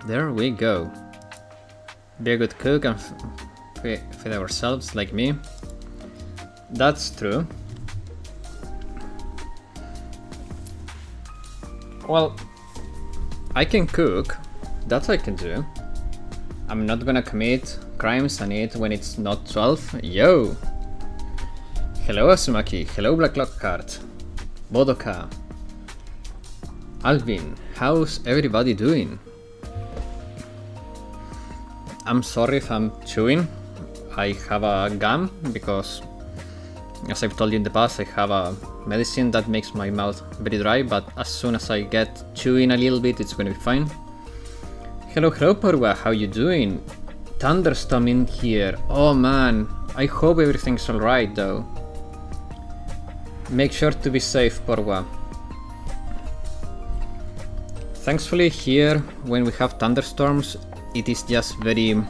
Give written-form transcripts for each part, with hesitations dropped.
There we go. Be a good cook and feed ourselves like me. That's true. Well, I can cook. That I can do. I'm not gonna commit crimes and eat when it's not 12. Yo! Hello Asumaki, hello Black Lockhart, Bodoka, Alvin, how's everybody doing? I'm sorry if I'm chewing. I have a gum because, as I've told you in the past, I have a medicine that makes my mouth very dry, but as soon as I get chewing a little bit, it's gonna be fine. Hello, Parwa, how you doing? Thunderstorm in here. Oh man, I hope everything's alright though. Make sure to be safe, Parwa. Thankfully here, when we have thunderstorms, it is just very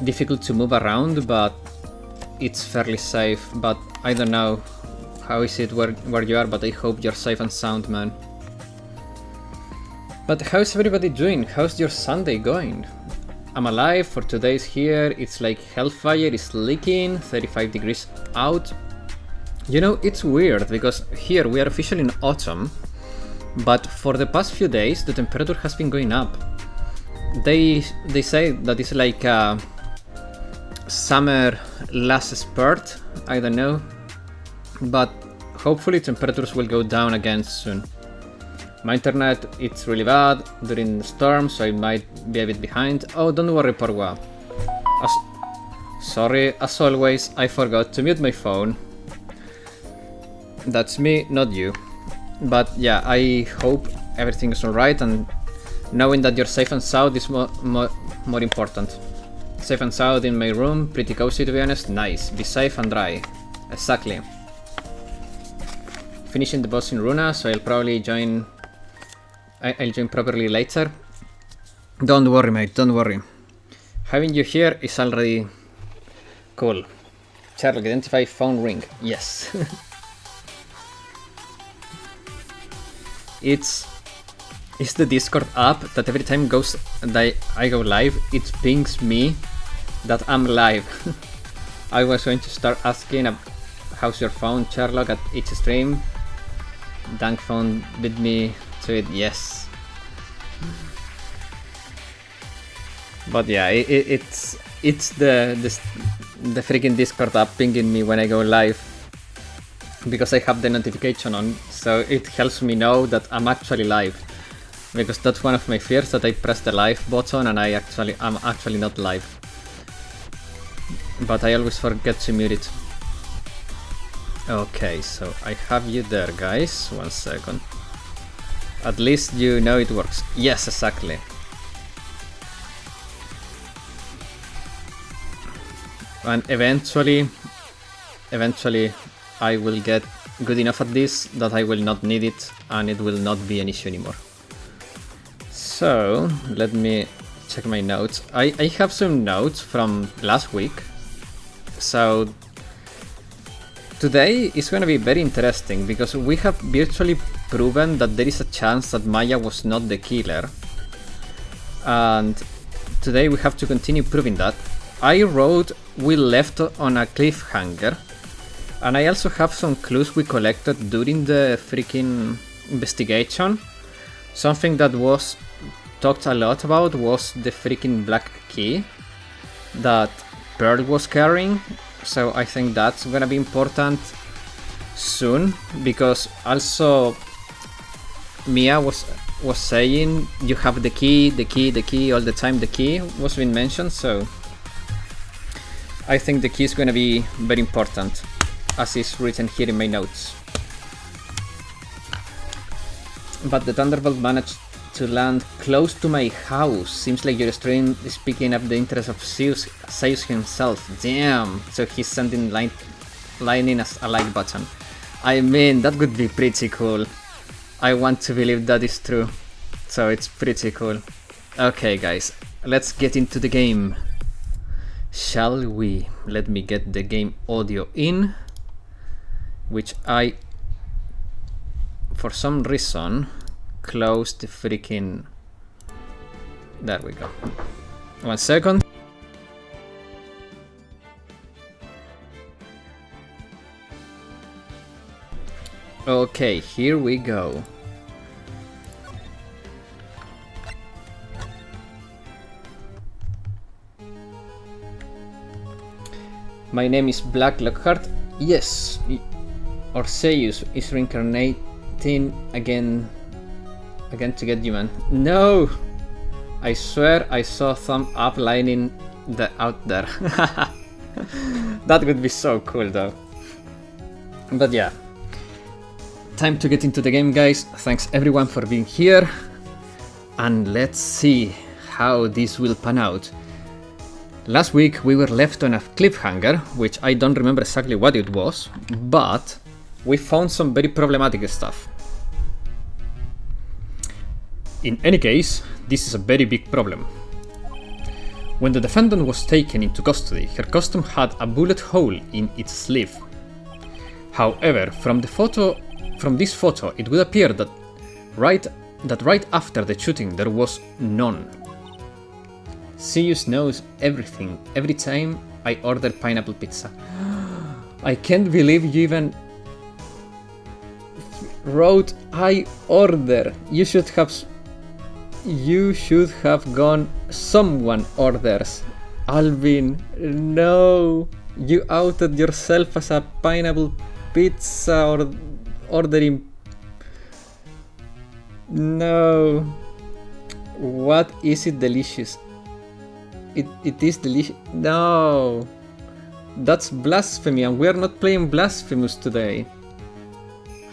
difficult to move around, but it's fairly safe. But I don't know how is it where you are, but I hope you're safe and sound, man. But how's everybody doing? How's your Sunday going? I'm alive for 2 days here. It's like hellfire is leaking, 35 degrees out. You know, it's weird because here we are officially in autumn, but for the past few days the temperature has been going up. They say that it's like a summer last spurt, I don't know, but hopefully temperatures will go down again soon. My internet, it's really bad during the storm, so I might be a bit behind. Oh, don't worry, Parwa. Sorry, as always, I forgot to mute my phone. That's me, not you. But yeah, I hope everything is alright, and knowing that you're safe and sound is more important. Safe and sound in my room, pretty cozy to be honest. Nice, be safe and dry. Exactly. Finishing the boss in Runa, so I'll probably join... I'll join properly later. Don't worry, mate, don't worry. Having you here is already cool. Charlie, identify phone ring. Yes. It's the Discord app that every time that I go live, it pings me that I'm live. I was going to start asking how's your phone, Sherlock, at each stream. Dank phone beat me to it, yes. But yeah, it's the freaking Discord app pinging me when I go live, because I have the notification on, so it helps me know that I'm actually live. Because that's one of my fears, that I press the live button and I'm actually not live. But I always forget to mute it. Okay, so I have you there, guys. 1 second. At least you know it works. Yes, exactly. And eventually I will get good enough at this that I will not need it and it will not be an issue anymore. So let me check my notes. I have some notes from last week. So today is going to be very interesting because we have virtually proven that there is a chance that Maya was not the killer. And today we have to continue proving that. I wrote we left on a cliffhanger. And I also have some clues we collected during the freaking investigation. Something that was talked a lot about was the freaking black key that Pearl was carrying. So I think that's gonna be important soon, because also Mia was saying you have the key all the time. The key was being mentioned, so I think the key is gonna be very important, as is written here in my notes. But the Thunderbolt managed to land close to my house. Seems like your stream is picking up the interest of Zeus himself. Damn! So he's sending lightning as a like button. I mean, that would be pretty cool. I want to believe that is true. So it's pretty cool. Okay guys, let's get into the game. Shall we? Let me get the game audio in, which I, for some reason, closed the freaking There we go. 1 second. Okay, here we go. My name is Black Lockhart. Yes, Orseus is reincarnating again to get you, man. No! I swear I saw thumb up lining out there. That would be so cool though. But yeah. Time to get into the game, guys. Thanks everyone for being here. And let's see how this will pan out. Last week we were left on a cliffhanger, which I don't remember exactly what it was, but we found some very problematic stuff. In any case, this is a very big problem. When the defendant was taken into custody, her costume had a bullet hole in its sleeve. However, from this photo, it would appear that right after the shooting there was none. Sirius knows everything. Every time I order pineapple pizza. I can't believe you even wrote I order. You should have gone someone orders. Alvin, no. You outed yourself as a pineapple pizza or ordering. No. What is it delicious? It is delicious. No. That's blasphemy, and we're not playing Blasphemous today.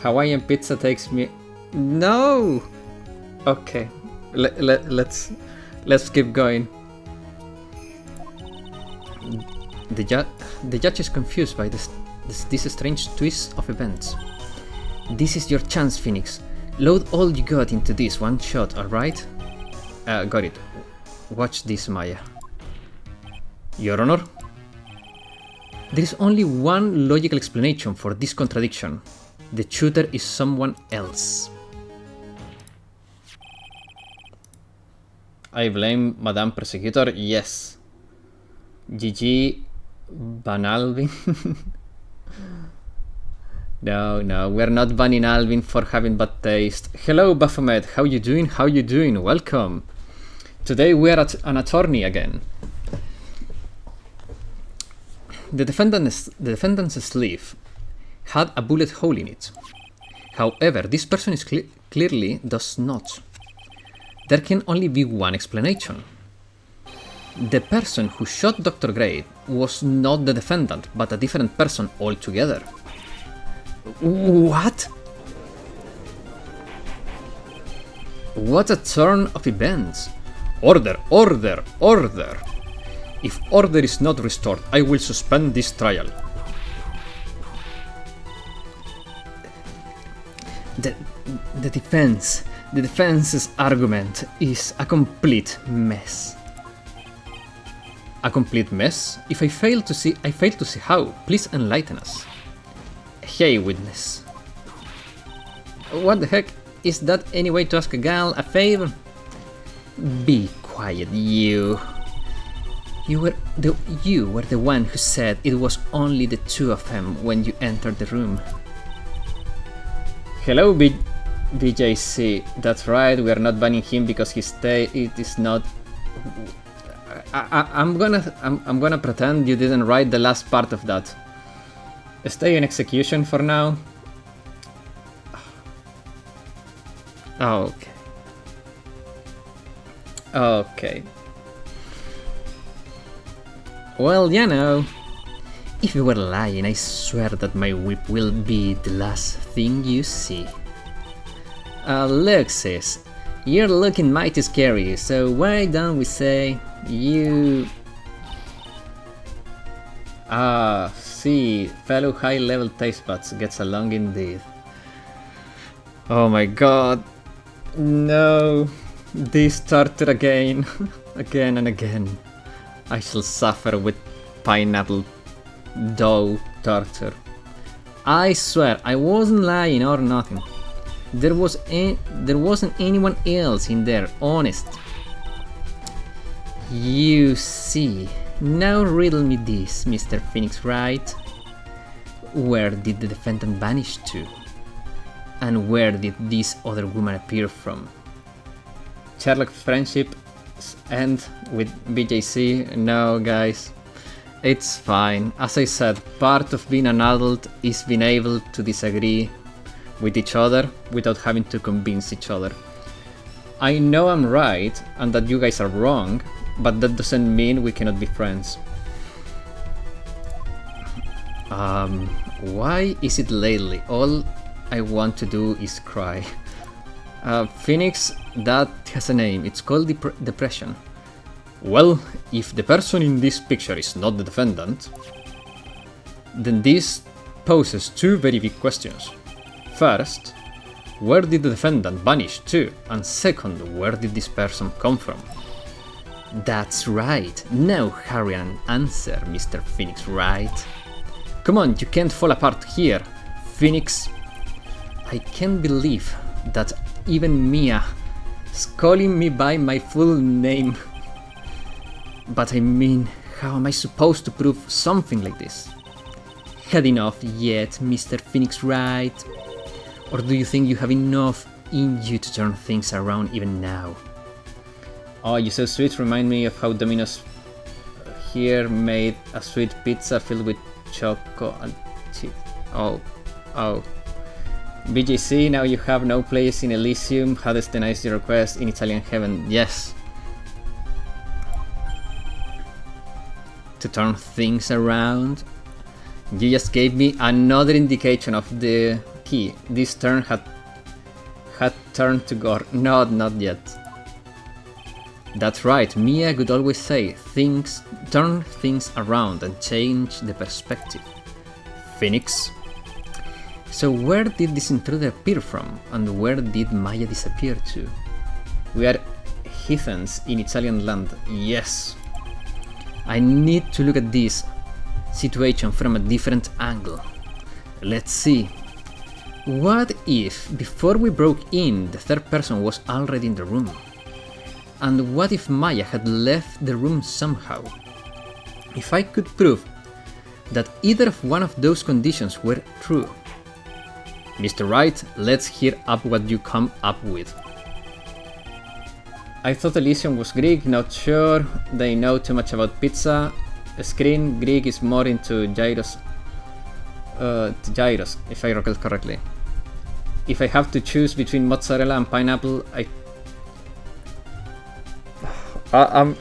Hawaiian pizza takes me. No. Okay. Let's keep going. The judge is confused by this strange twist of events. This is your chance, Phoenix. Load all you got into this one shot, alright? Got it. Watch this, Maya. Your Honor? There is only one logical explanation for this contradiction. The shooter is someone else. I blame Madame Prosecutor, yes. GG ban Alvin. No, we're not banning Alvin for having bad taste. Hello Baphomet, how you doing? Welcome. Today we're at an attorney again. The defendant's sleeve had a bullet hole in it. However, this person is clearly does not. There can only be one explanation. The person who shot Dr. Gray was not the defendant, but a different person altogether. What? What a turn of events. Order! If order is not restored, I will suspend this trial. The defense's argument is a complete mess. A complete mess? If I fail to see how. Please enlighten us. Hey, witness. What the heck? Is that any way to ask a gal a favor? Be quiet, you. You were the one who said it was only the two of them when you entered the room. Hello, BJC. That's right, we are not banning him because it is not. I'm gonna pretend you didn't write the last part of that. Stay in execution for now. Okay. Okay. Well, you know, if you were lying, I swear that my whip will be the last thing you see. Look, sis, you're looking mighty scary, so why don't we say you... See, fellow high-level taste buds gets along indeed. Oh my god. No. This started again. Again and again. I shall suffer with pineapple dough torture. I swear, I wasn't lying or nothing. There wasn't anyone else in there, honest. You see. Now riddle me this, Mr. Phoenix Wright. Where did the defendant vanish to? And where did this other woman appear from? Sherlock friendship end with BJC? No, guys. It's fine. As I said, part of being an adult is being able to disagree with each other without having to convince each other. I know I'm right and that you guys are wrong, but that doesn't mean we cannot be friends. Why is it lately all I want to do is cry? Phoenix, that has a name. It's called depression. Well, if the person in this picture is not the defendant, then this poses two very big questions. First, where did the defendant vanish to? And second, where did this person come from? That's right. Now hurry and answer, Mr. Phoenix Wright. Come on, you can't fall apart here, Phoenix. I can't believe that even Mia is calling me by my full name. But I mean, how am I supposed to prove something like this? Had enough yet, Mr. Phoenix Wright? Or do you think you have enough in you to turn things around even now? Oh, you said sweet remind me of how Domino's here made a sweet pizza filled with choco and cheese. Oh. BJC, now you have no place in Elysium. Hades denies your request in Italian heaven. Yes. To turn things around. You just gave me another indication of the key. This turn had turned to gore. No, not yet. That's right, Mia would always say, turn things around and change the perspective. Phoenix? So where did this intruder appear from, and where did Maya disappear to? We are heathens in Italian land, yes. I need to look at this situation from a different angle. Let's see. What if, before we broke in, the third person was already in the room? And what if Maya had left the room somehow? If I could prove that either of one of those conditions were true. Mr. Wright, let's hear up what you come up with. I thought Elysium was Greek, not sure. They know too much about pizza. Screen Greek is more into gyros, if I recall correctly. If I have to choose between mozzarella and pineapple, I'm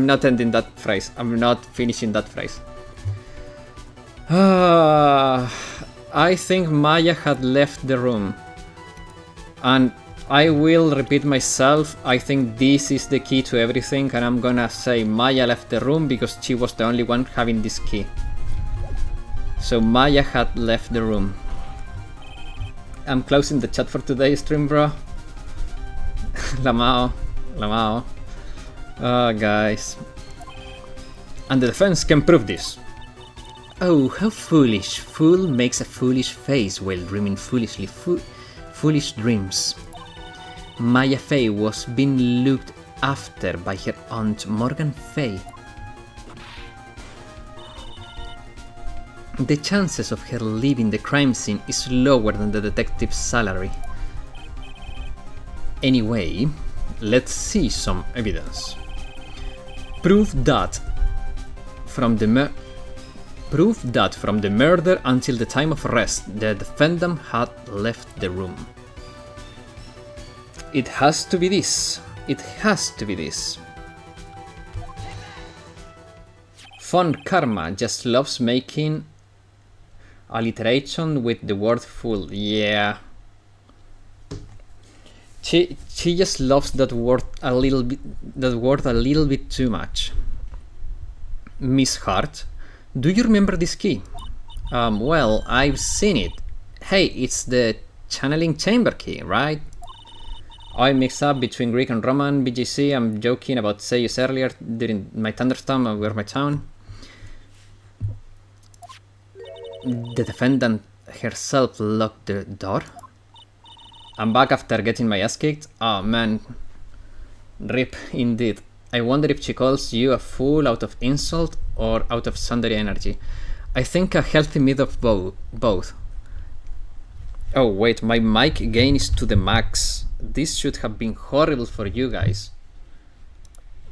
not ending that phrase. I'm not finishing that phrase. I think Maya had left the room. And I will repeat myself. I think this is the key to everything, and I'm gonna say Maya left the room because she was the only one having this key. So Maya had left the room. I'm closing the chat for today's stream, bro. Lamao. Guys. And the defense can prove this. Oh, how foolish. Fool makes a foolish face while dreaming foolishly. Foolish dreams. Maya Fey was being looked after by her aunt Morgan Fey. The chances of her leaving the crime scene is lower than the detective's salary. Anyway, let's see some evidence. Proof that from the murder until the time of arrest, the defendant had left the room. It has to be this. Fun Karma just loves making alliteration with the word fool. Yeah. She just loves that word a little bit too much. Miss Hart, do you remember this key? Well, I've seen it. Hey, it's the channeling chamber key, right? I mix up between Greek and Roman. BGC, I'm joking about Zeus earlier during my thunderstorm over my town. The defendant herself locked the door? I'm back after getting my ass kicked. Oh man. RIP indeed. I wonder if she calls you a fool out of insult or out of Sundari energy. I think a healthy mix of both. Oh wait, my mic gain is to the max. This should have been horrible for you guys.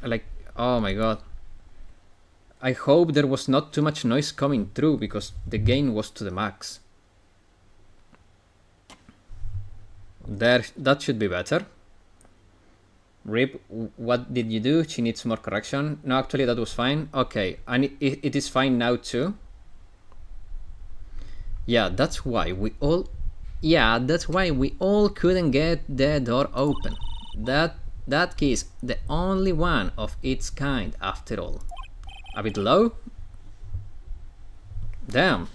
Like, oh my god. I hope there was not too much noise coming through because the gain was to the max. There, that should be better. Rip, what did you do? She needs more correction. No, actually that was fine. Okay, and it is fine now too. Yeah, that's why we all couldn't get the door open. That key is the only one of its kind after all. A bit low? Damn.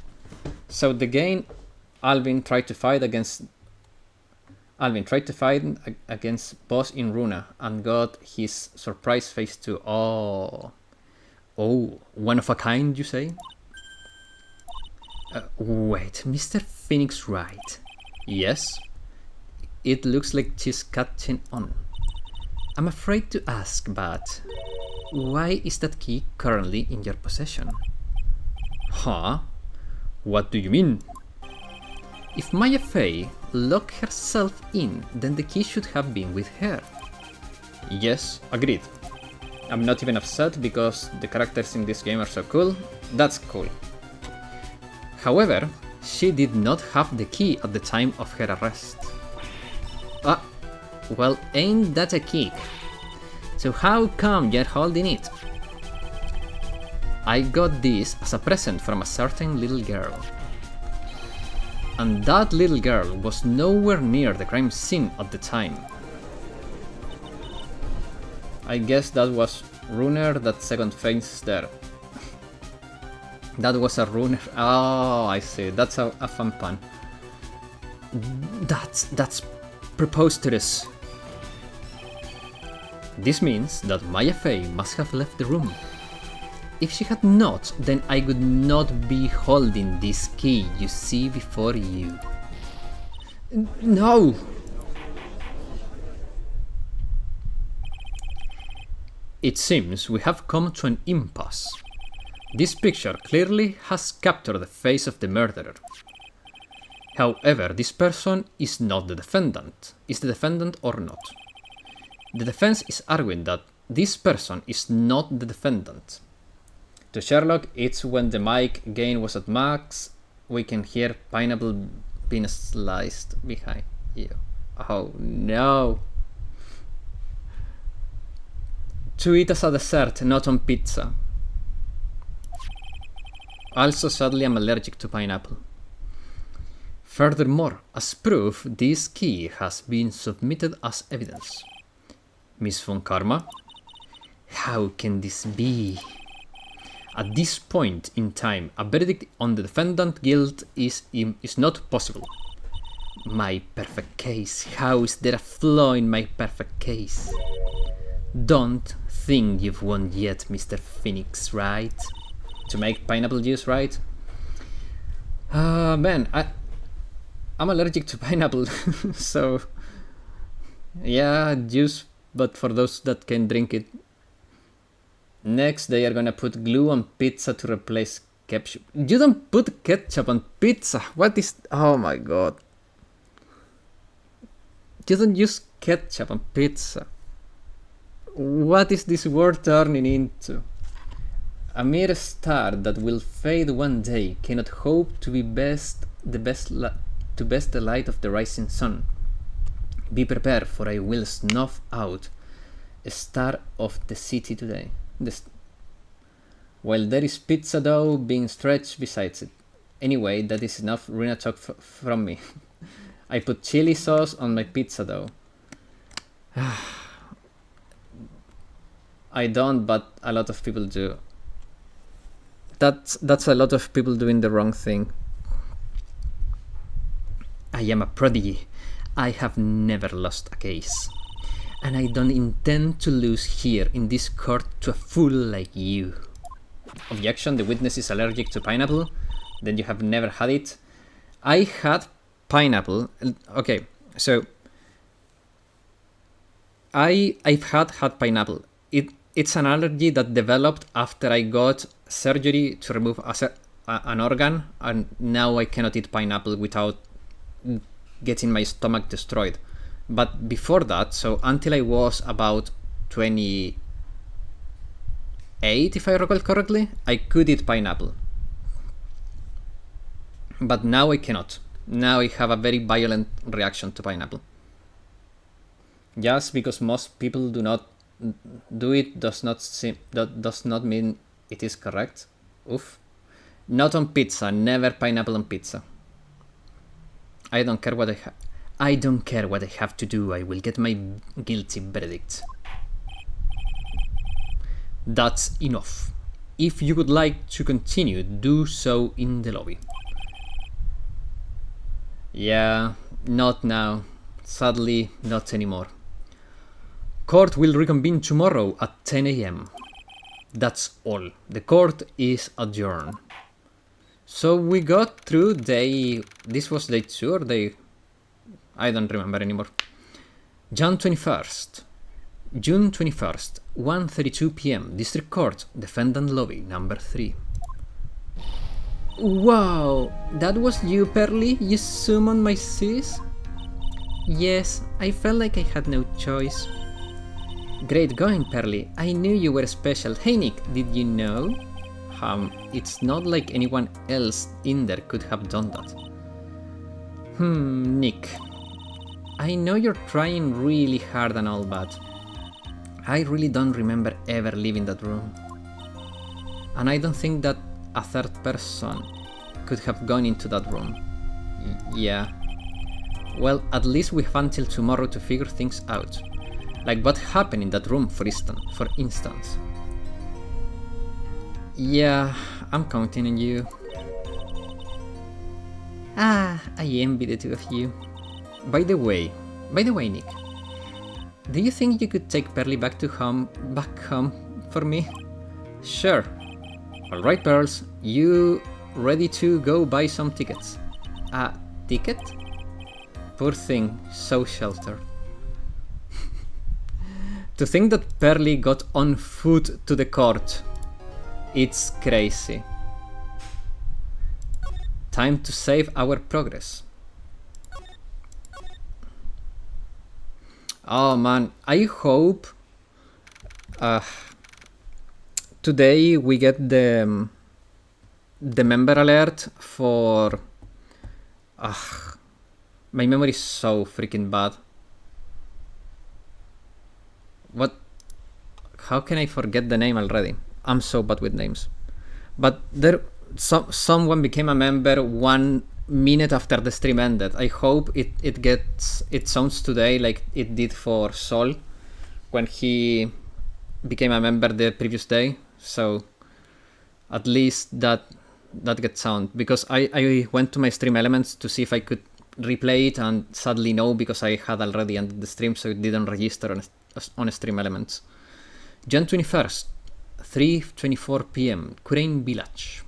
So the game Alvin tried to fight against boss in Runa and got his surprise face too. Oh, one of a kind, you say? Wait, Mr. Phoenix Wright. Yes? It looks like she's catching on. I'm afraid to ask, but why is that key currently in your possession? Huh? What do you mean? If Maya Fey locked herself in, then the key should have been with her. Yes, agreed. I'm not even upset because the characters in this game are so cool. That's cool. However, she did not have the key at the time of her arrest. Ah, well, ain't that a kick? So how come you're holding it? I got this as a present from a certain little girl. And that little girl was nowhere near the crime scene at the time. I guess that was Runner, that second face there. That was a Runner. Oh, I see. That's a fun pun. That's preposterous. This means that Maya Fey must have left the room. If she had not, then I would not be holding this key you see before you. No! It seems we have come to an impasse. This picture clearly has captured the face of the murderer. However, this person is not the defendant. Is the defendant or not? The defense is arguing that this person is not the defendant. To Sherlock, it's when the mic gain was at max, we can hear pineapple being sliced behind you. Oh no! To eat as a dessert, not on pizza. Also, sadly, I'm allergic to pineapple. Furthermore, as proof, this key has been submitted as evidence. Miss von Karma? How can this be? At this point in time, a verdict on the defendant guilt is not possible. My perfect case. How is there a flaw in my perfect case? Don't think you've won yet, Mr. Phoenix Wright. To make pineapple juice, right? Man, I'm allergic to pineapple, so yeah, juice, but for those that can drink it. Next, they are gonna put glue on pizza to replace ketchup. You don't put ketchup on pizza. What is? Oh my god! You don't use ketchup on pizza. What is this world turning into? A mere star that will fade one day cannot hope to be the light of the rising sun. Be prepared, for I will snuff out a star of the city today. While there is pizza dough being stretched besides it. Anyway, that is enough Runa talk from me. I put chili sauce on my pizza dough. I don't, but a lot of people do. That's a lot of people doing the wrong thing. I am a prodigy. I have never lost a case. And I don't intend to lose here in this court to a fool like you. Objection, the witness is allergic to pineapple? Then you have never had it? I had pineapple. Okay, so I've had pineapple. it's an allergy that developed after I got surgery to remove an organ, and now I cannot eat pineapple without getting my stomach destroyed. But before that, so until I was about 28, if I recall correctly, I could eat pineapple. But now I cannot. Now I have a very violent reaction to pineapple. Just because most people do not do it does not mean it is correct. Oof. Not on pizza. Never pineapple on pizza. I don't care what I don't care what I have to do. I will get my guilty verdict. That's enough. If you would like to continue, do so in the lobby. Yeah, not now. Sadly, not anymore. Court will reconvene tomorrow at 10 AM. That's all. The court is adjourned. So we got through day... This was day 2 or day... I don't remember anymore. June 21st, 1:32 PM, District Court, Defendant Lobby, number 3. Wow, that was you, Pearly? You summoned my sis? Yes, I felt like I had no choice. Great going, Pearly. I knew you were special. Hey, Nick, did you know? It's not like anyone else in there could have done that. Nick. I know you're trying really hard and all, but I really don't remember ever leaving that room. And I don't think that a third person could have gone into that room. Yeah. Well, at least we have until tomorrow to figure things out. Like what happened in that room, for instance. Yeah, I'm counting on you. I envy the two of you. By the way, Nick, do you think you could take Pearly back home for me? Sure. Alright, Pearls, you ready to go buy some tickets? A ticket? Poor thing, so sheltered. To think that Pearly got on foot to the court. It's crazy. Time to save our progress. Oh man, I hope today we get the member alert for... my memory is so freaking bad. What? How can I forget the name already? I'm so bad with names. But someone became a member 1 minute after the stream ended. I hope it sounds today like it did for Sol when he became a member the previous day. So at least that gets sound, because I went to my stream elements to see if I could replay it, and sadly no, because I had already ended the stream, so it didn't register on stream elements. June 21st, 3:24 PM, Crane Village.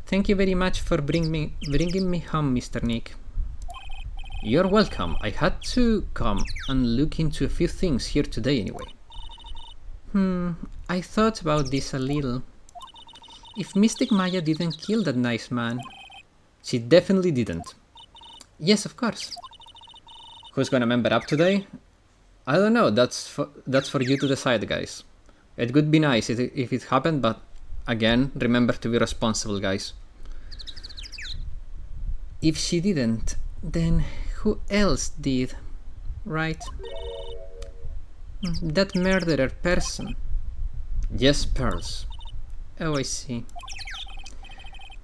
Thank you very much for bringing me home, Mr. Nick. You're welcome. I had to come and look into a few things here today anyway. I thought about this a little. If Mystic Maya didn't kill that nice man... She definitely didn't. Yes, of course. Who's gonna member up today? I don't know, that's for you to decide, guys. It would be nice if it happened, but again, remember to be responsible, guys. If she didn't, then who else did? Right? That murderer person. Yes, Pearls. Oh, I see.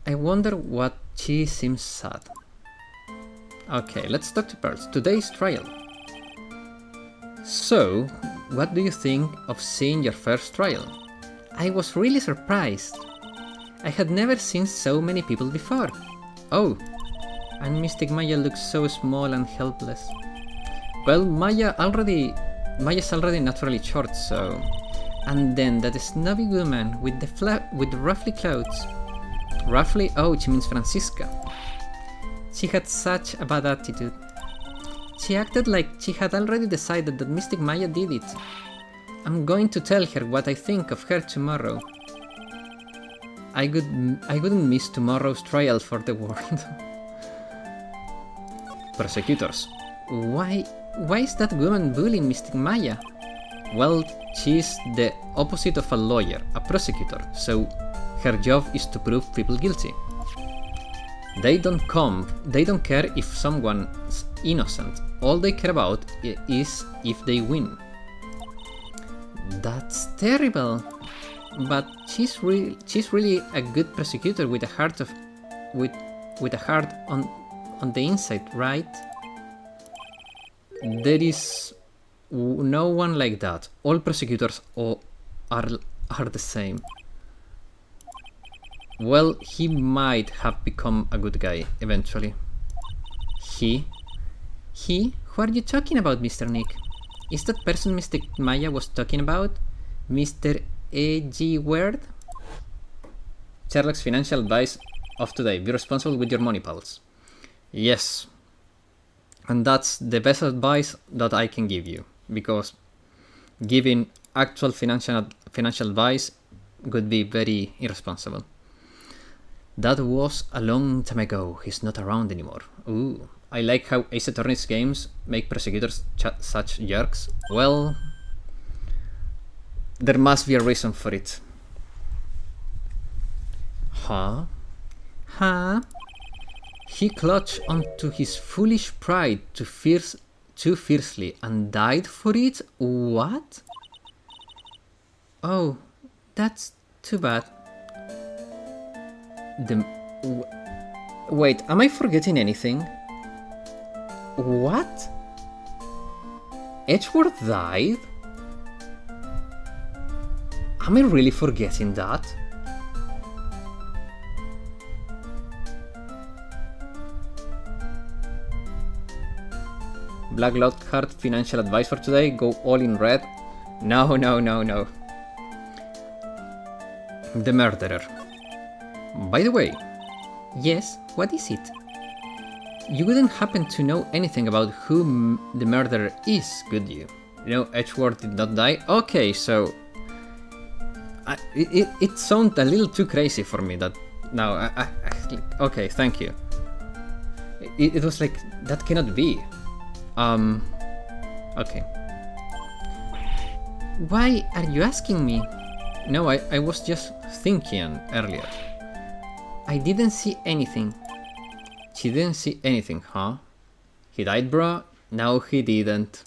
I wonder what she seems sad. Okay, let's talk to Pearls. Today's trial. So, what do you think of seeing your first trial? I was really surprised. I had never seen so many people before. Oh, and Mystic Maya looks so small and helpless. Well, Maya's already naturally short, so... And then that snobby woman with the ruffly clothes. Ruffly? Oh, she means Francisca. She had such a bad attitude. She acted like she had already decided that Mystic Maya did it. I'm going to tell her what I think of her tomorrow. I wouldn't miss tomorrow's trial for the world. Prosecutors. Why is that woman bullying Mystic Maya? Well, she's the opposite of a lawyer, a prosecutor, so her job is to prove people guilty. They don't care if someone's innocent. All they care about is if they win. That's terrible. But she's really a good prosecutor with a heart on the inside, right? There is no one like that. All prosecutors are the same. Well, he might have become a good guy eventually. He? Who are you talking about, Mr. Nick? Is that person Mr. Maya was talking about? Mr. A.G. Word? Sherlock's financial advice of today. Be responsible with your money, pals. Yes. And that's the best advice that I can give you, because giving actual financial advice could be very irresponsible. That was a long time ago. He's not around anymore. Ooh, I like how Ace Attorney's games make prosecutors such jerks. Well, there must be a reason for it. Huh? He clutched onto his foolish pride too fiercely and died for it? What? Oh, that's too bad. Wait, am I forgetting anything? What? Edgeworth died? Am I really forgetting that? Black Lockhart financial advice for today. Go all in red. No. The murderer. By the way. Yes, what is it? You wouldn't happen to know anything about who the murderer is, would you? You know, Edgeworth did not die? Okay, so... It sounded a little too crazy for me that... No, okay, thank you. It was like, that cannot be. Okay. Why are you asking me? No, I was just thinking earlier. I didn't see anything. She didn't see anything, huh? He died, bro? No, he didn't.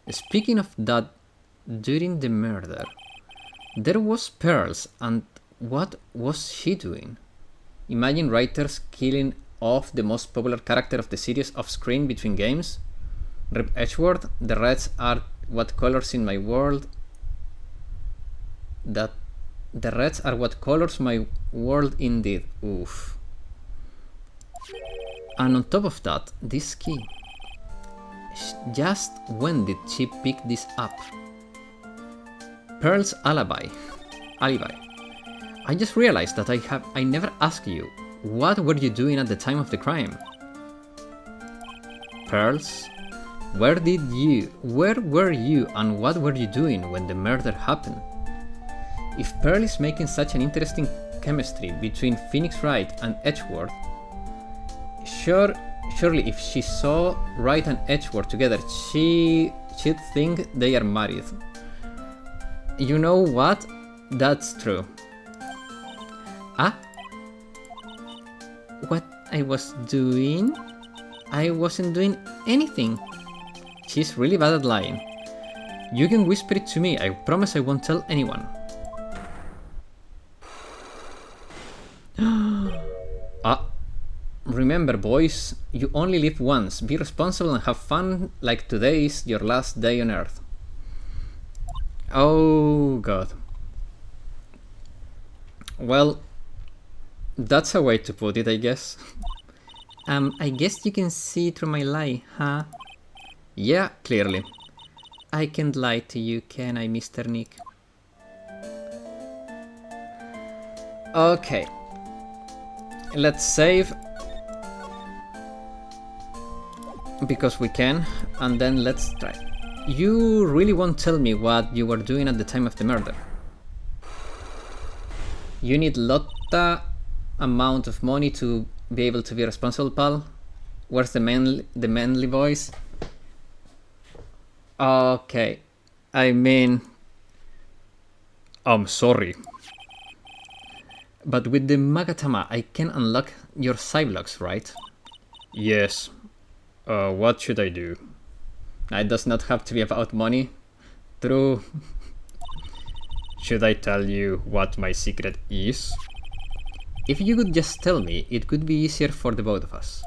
Speaking of that, during the murder, there was Pearls, and what was she doing? Imagine writers killing off the most popular character of the series off screen between games. Rip Edgeworth, the reds are what colors in my world. The reds are what colors my world indeed. Oof. And on top of that, this key. Just when did she pick this up? Pearl's alibi. I just realized that I never asked you, what were you doing at the time of the crime? Pearls? Where were you and what were you doing when the murder happened? If Pearl is making such an interesting chemistry between Phoenix Wright and Edgeworth, surely if she saw Wright and Edgeworth together, she'd think they are married. You know what? That's true. Ah? What I was doing? I wasn't doing anything. She's really bad at lying. You can whisper it to me, I promise I won't tell anyone. Remember boys, you only live once. Be responsible and have fun like today is your last day on Earth. Oh god. Well, that's a way to put it, I guess. I guess you can see through my lie, huh? Yeah, clearly. I can't lie to you, can I, Mr. Nick? Okay. Let's save. because we can, and then let's try. You really won't tell me what you were doing at the time of the murder. You need lotta amount of money to be able to be responsible, pal. Where's the manly voice? Okay. I mean, I'm sorry. But with the Magatama, I can unlock your Cyblocks, right? Yes. What should I do? It does not have to be about money. True. Should I tell you what my secret is? If you could just tell me, it could be easier for the both of us.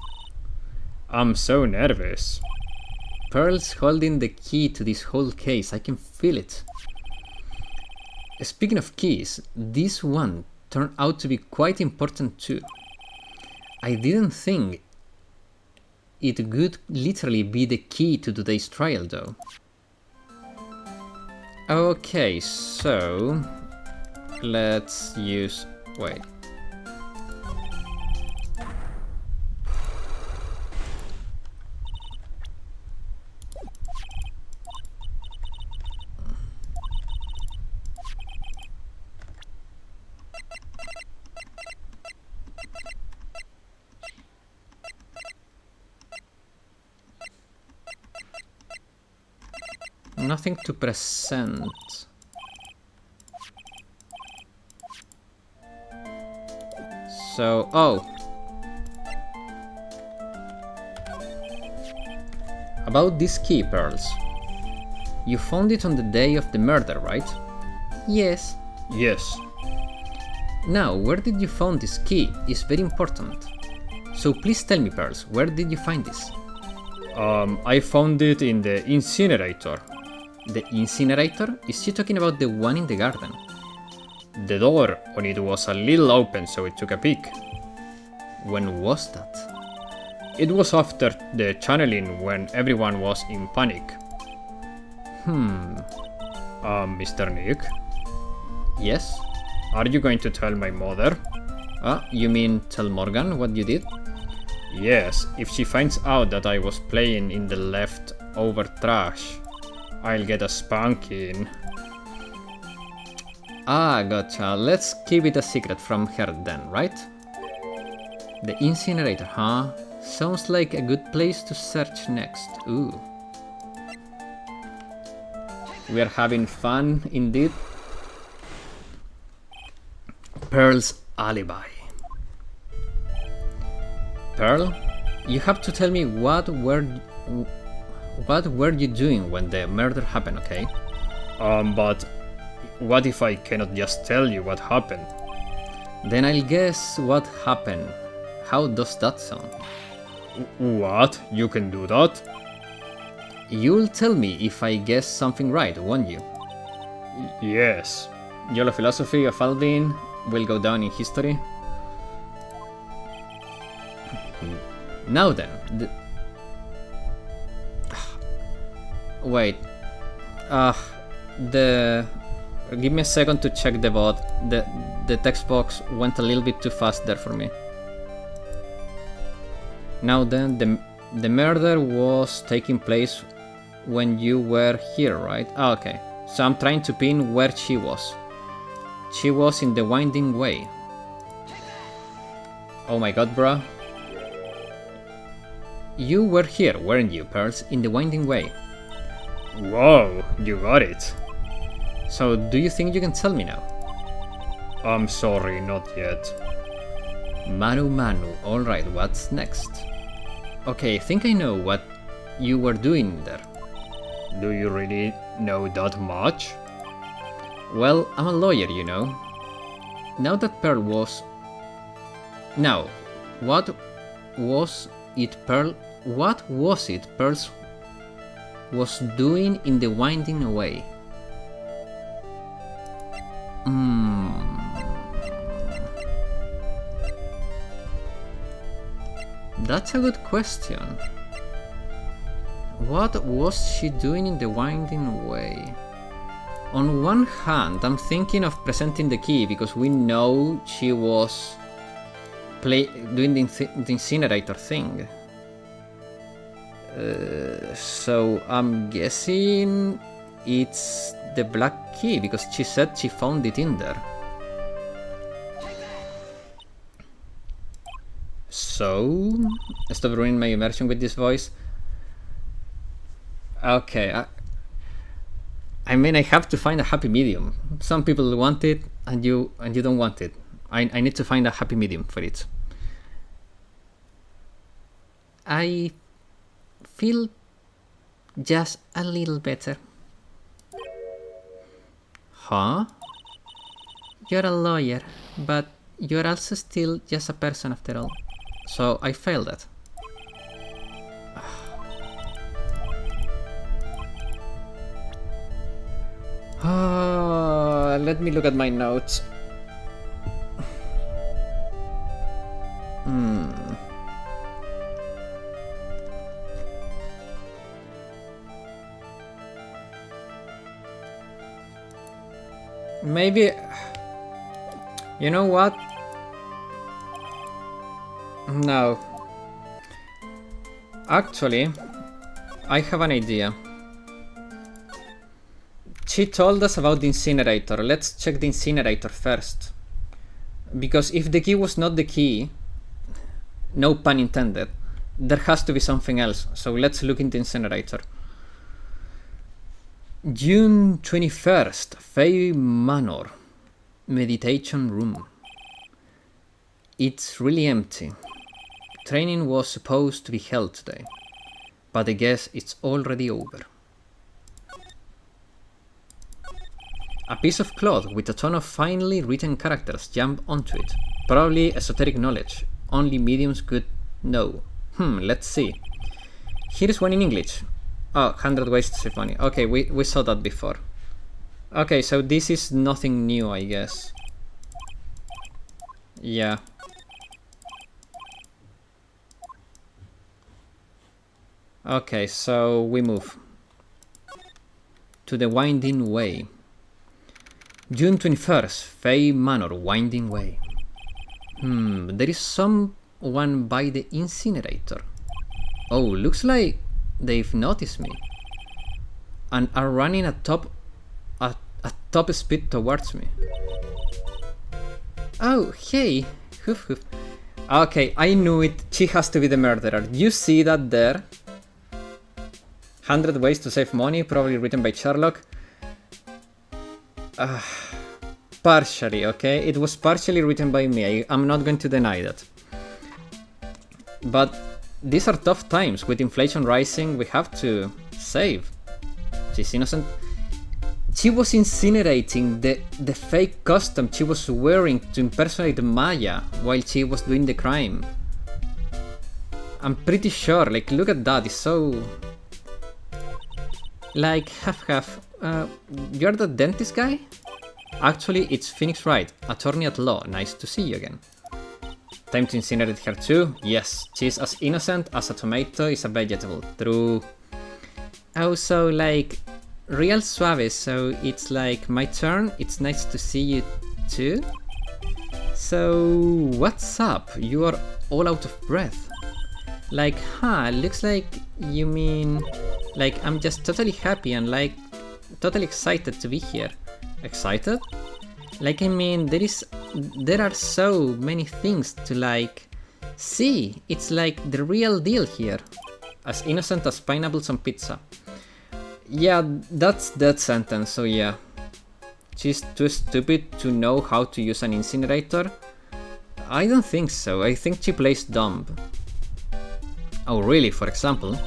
I'm so nervous. Pearl's holding the key to this whole case, I can feel it. Speaking of keys, this one turned out to be quite important too. I didn't think it could literally be the key to today's trial though. Okay, so let's use... wait. Nothing to present. So, oh. About this key, Pearls. You found it on the day of the murder, right? Yes. Yes. Now, where did you find this key is very important. So please tell me, Pearls, where did you find this? I found it in the incinerator. The incinerator? Is she talking about the one in the garden? The door on it was a little open, so it took a peek. When was that? It was after the channeling, when everyone was in panic. Mr. Nick? Yes? Are you going to tell my mother? You mean tell Morgan what you did? Yes, if she finds out that I was playing in the leftover trash, I'll get a spanking. Gotcha. Let's keep it a secret from her then, right? The incinerator, huh? Sounds like a good place to search next. Ooh. We are having fun, indeed. Pearl's alibi. Pearl, you have to tell me what were you doing when the murder happened, okay? But what if I cannot just tell you what happened? Then I'll guess what happened. How does that sound? What? You can do that? You'll tell me if I guess something right, won't you? Yes. Your philosophy of Alvin will go down in history. Now then, wait. Give me a second to check the bot. The text box went a little bit too fast there for me. Now then, the murder was taking place when you were here, right? Okay. So I'm trying to pin where she was. She was in the winding way. Oh my god, bruh. You were here, weren't you, Pearls, in the winding way? Whoa, you got it. So, do you think you can tell me now? I'm sorry, not yet. Manu Manu, alright, what's next? Okay, I think I know what you were doing there. Do you really know that much? Well, I'm a lawyer, you know. Now that Pearl was... Now, what was it Pearl was doing in the winding way? That's a good question. What was she doing in the winding way? On one hand, I'm thinking of presenting the key because we know she was doing the incinerator thing. So I'm guessing it's the black key, because she said she found it in there. So, stop ruining my immersion with this voice. Okay, I mean, I have to find a happy medium. Some people want it, and you don't want it. I need to find a happy medium for it. I feel just a little better. Huh? You're a lawyer, but you're also still just a person after all. So I failed that. Let me look at my notes. Maybe... You know what? No. Actually, I have an idea. She told us about the incinerator. Let's check the incinerator first. Because if the key was not the key, no pun intended, there has to be something else. So let's look in the incinerator. June 21st, Fay Manor. Meditation room. It's really empty. Training was supposed to be held today, but I guess it's already over. A piece of cloth with a ton of finely written characters jammed onto it. Probably esoteric knowledge. Only mediums could know. Let's see. Here's one in English. Oh, 100 ways to save money. Okay, we saw that before. Okay, so this is nothing new, I guess. Yeah. Okay, so we move to the Winding Way. June 21st, Fay Manor, Winding Way. There is someone by the incinerator. Oh, looks like they've noticed me and are running at top speed towards me. Oh, hey. Hoof hoof. Okay, I knew it. She has to be the murderer. You see that there? 100 ways to save money, probably written by Sherlock. Partially, okay? It was partially written by me. I'm not going to deny that. But these are tough times. With inflation rising, we have to save. She's innocent. She was incinerating the fake costume she was wearing to impersonate Maya while she was doing the crime. I'm pretty sure, like, look at that, it's so... Like, half-half. You're the dentist guy? Actually, it's Phoenix Wright, attorney at law. Nice to see you again. Time to incinerate her too? Yes, she's as innocent as a tomato is a vegetable. True. Also, like, real suave, so it's like my turn. It's nice to see you too. So, what's up? You are all out of breath. Like, looks like you mean... Like, I'm just totally happy and, like, totally excited to be here. Excited? Like, I mean, there are so many things to, like, see. It's like the real deal here. As innocent as pineapples on pizza. Yeah, that's that sentence, so yeah. She's too stupid to know how to use an incinerator? I don't think so. I think she plays dumb. Oh, really? For example?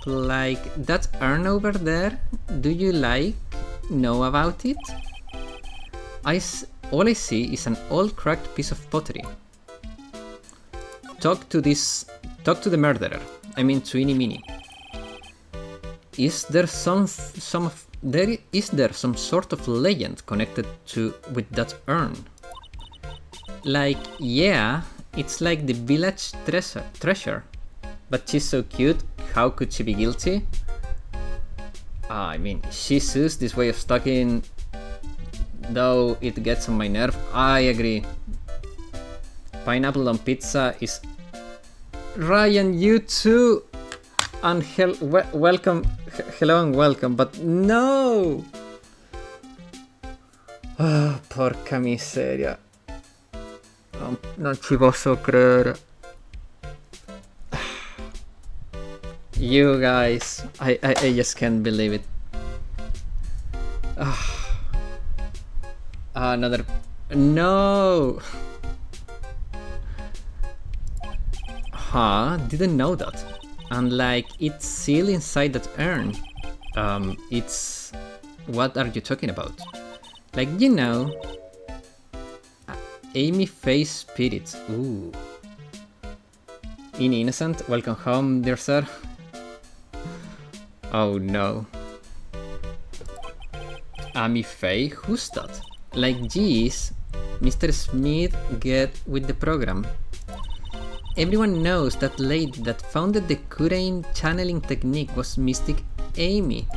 Like that urn over there, do you know about it? All I see is an old cracked piece of pottery. Talk to the murderer. I mean, to Eeny Meeny. Is there some sort of legend connected with that urn? Like, yeah, it's like the village treasure. But she's so cute, how could she be guilty? I mean, she sues this way of stalking, though it gets on my nerve. I agree. Pineapple on pizza is... Ryan, you too! and welcome, hello and welcome, but no! Ah, porca miseria. Non ci posso credere. You guys, I just can't believe it. Another... No! Huh? Didn't know that. And like, it's still inside that urn. It's... What are you talking about? Like, you know... Amy face spirits. Ooh. Innocent, welcome home, dear sir. Oh no. Amy Faye? Who's that? Like, geez, Mr. Smith, get with the program. Everyone knows that lady that founded the Kurain channeling technique was Mystic Amy.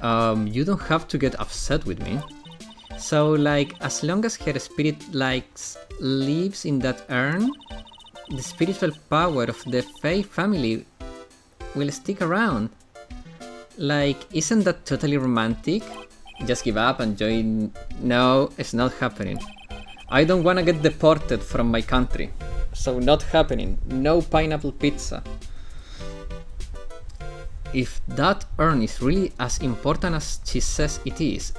You don't have to get upset with me. So, like, as long as her spirit, lives in that urn, the spiritual power of the Faye family will stick around. Like, isn't that totally romantic? Just give up and join... No, it's not happening. I don't wanna get deported from my country. So not happening. No pineapple pizza. If that urn is really as important as she says it is,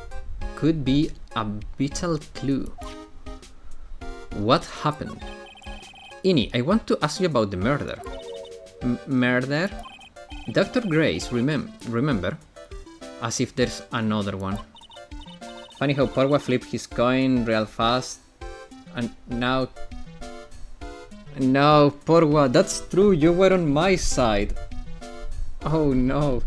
could be a vital clue. What happened? Innie, I want to ask you about the murder. Murder? Dr. Grace, remember? As if there's another one. Funny how Porwa flipped his coin real fast. And now... No, Porwa, that's true, you were on my side. Oh no.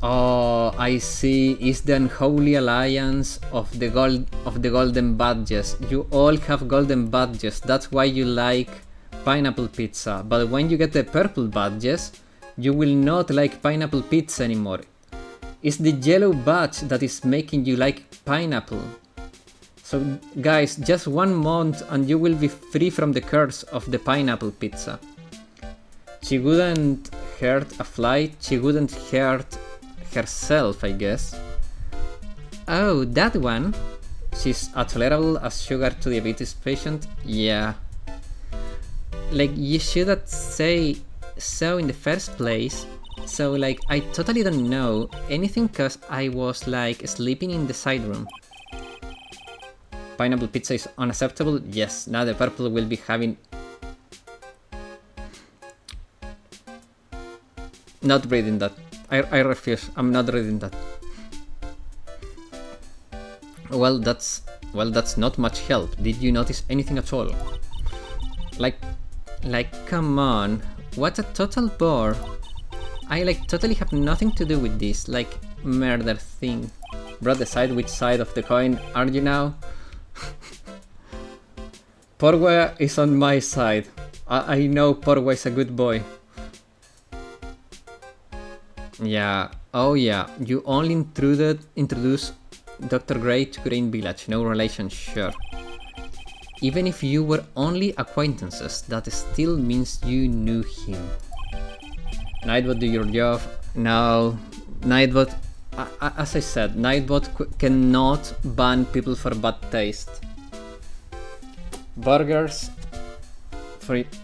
Oh, I see. It's the unholy alliance of the golden badges. You all have golden badges. That's why you like pineapple pizza. But when you get the purple badges, you will not like pineapple pizza anymore. It's the yellow badge that is making you like pineapple. So guys, just 1 month and you will be free from the curse of the pineapple pizza. She wouldn't hurt a fly. She wouldn't hurt herself, I guess. Oh, that one? She's as tolerable as sugar to diabetes patient? Yeah. Like, you should have say so in the first place. So like, I totally don't know anything cause I was like sleeping in the side room. Pineapple pizza is unacceptable? Yes, now the purple will be having... Not reading that. I refuse. I'm not reading that. Well, that's not much help. Did you notice anything at all? Like, come on. What a total bore. I totally have nothing to do with this, murder thing. Bro, decide which side of the coin are you now? Porwa is on my side. I know Porwa is a good boy. Yeah, oh yeah, you only introduced Dr. Gray to Green Village, no relation, sure. Even if you were only acquaintances, that still means you knew him. Nightbot, do your job. No, Nightbot, as I said, Nightbot cannot ban people for bad taste. Burgers,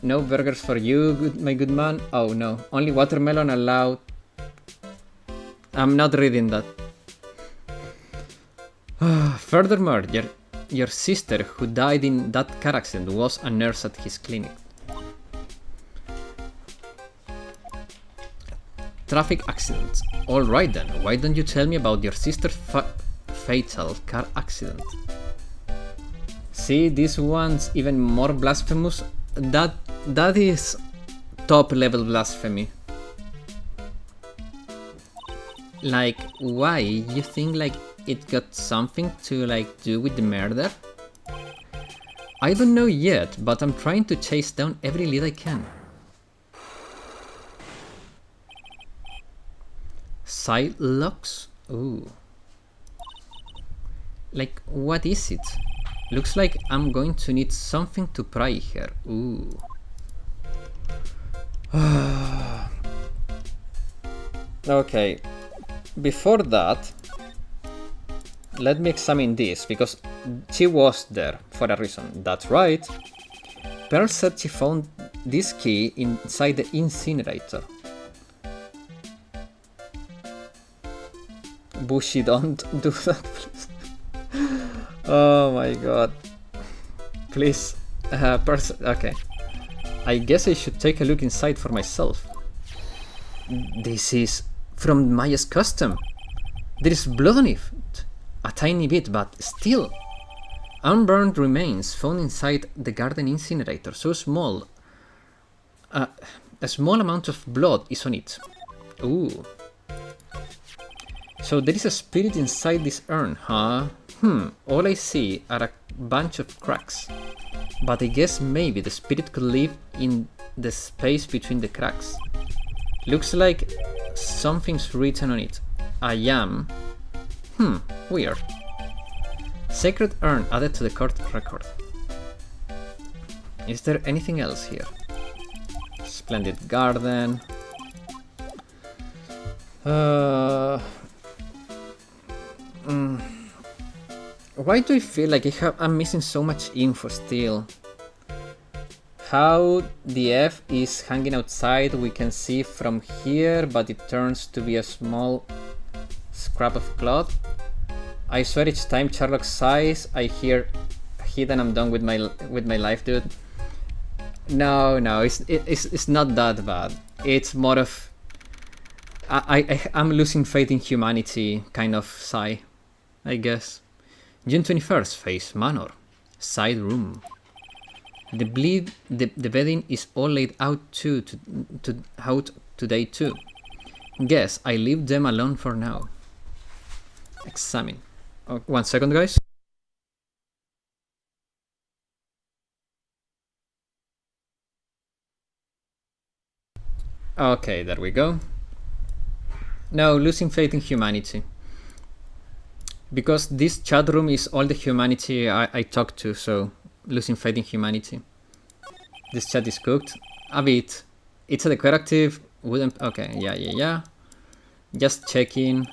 no burgers for you, my good man. Oh no, only watermelon allowed. I'm not reading that. Furthermore, your sister who died in that car accident was a nurse at his clinic. Traffic accidents. Alright then, why don't you tell me about your sister's fatal car accident? See, this one's even more blasphemous. That is top level blasphemy. Like, why? You think it got something to do with the murder? I don't know yet, but I'm trying to chase down every lead I can. Side locks? Ooh. What is it? Looks like I'm going to need something to pry here. Ooh. Okay, before that, let me examine this, because she was there for a reason. That's right. Pearl said she found this key inside the incinerator. Bushi, don't do that, please. Oh my god. Please. Okay. I guess I should take a look inside for myself. This is from Maya's custom. There is blood on it. A tiny bit, but still. Unburned remains found inside the garden incinerator, so small. A small amount of blood is on it. Ooh. So there is a spirit inside this urn, huh? All I see are a bunch of cracks. But I guess maybe the spirit could live in the space between the cracks. Looks like something's written on it. I am... weird. Sacred urn added to the court record. Is there anything else here? Splendid garden. Why do I feel like I'm missing so much info still? How the F is hanging outside we can see from here, but it turns to be a small scrap of cloth. I swear each time Sherlock sighs, I hear hit and I'm done with my life, dude. No, it's not that bad. It's more of I'm losing faith in humanity kind of sigh, I guess. June 21st, Face Manor, side room. The bedding is all laid out out today too. Guess I leave them alone for now. Examine. Oh, 1 second, guys. Okay, there we go. No, losing faith in humanity. Because this chat room is all the humanity I talk to, so losing faith in humanity. This chat is cooked. A bit. It's a decorative wooden... Okay, yeah. Just checking.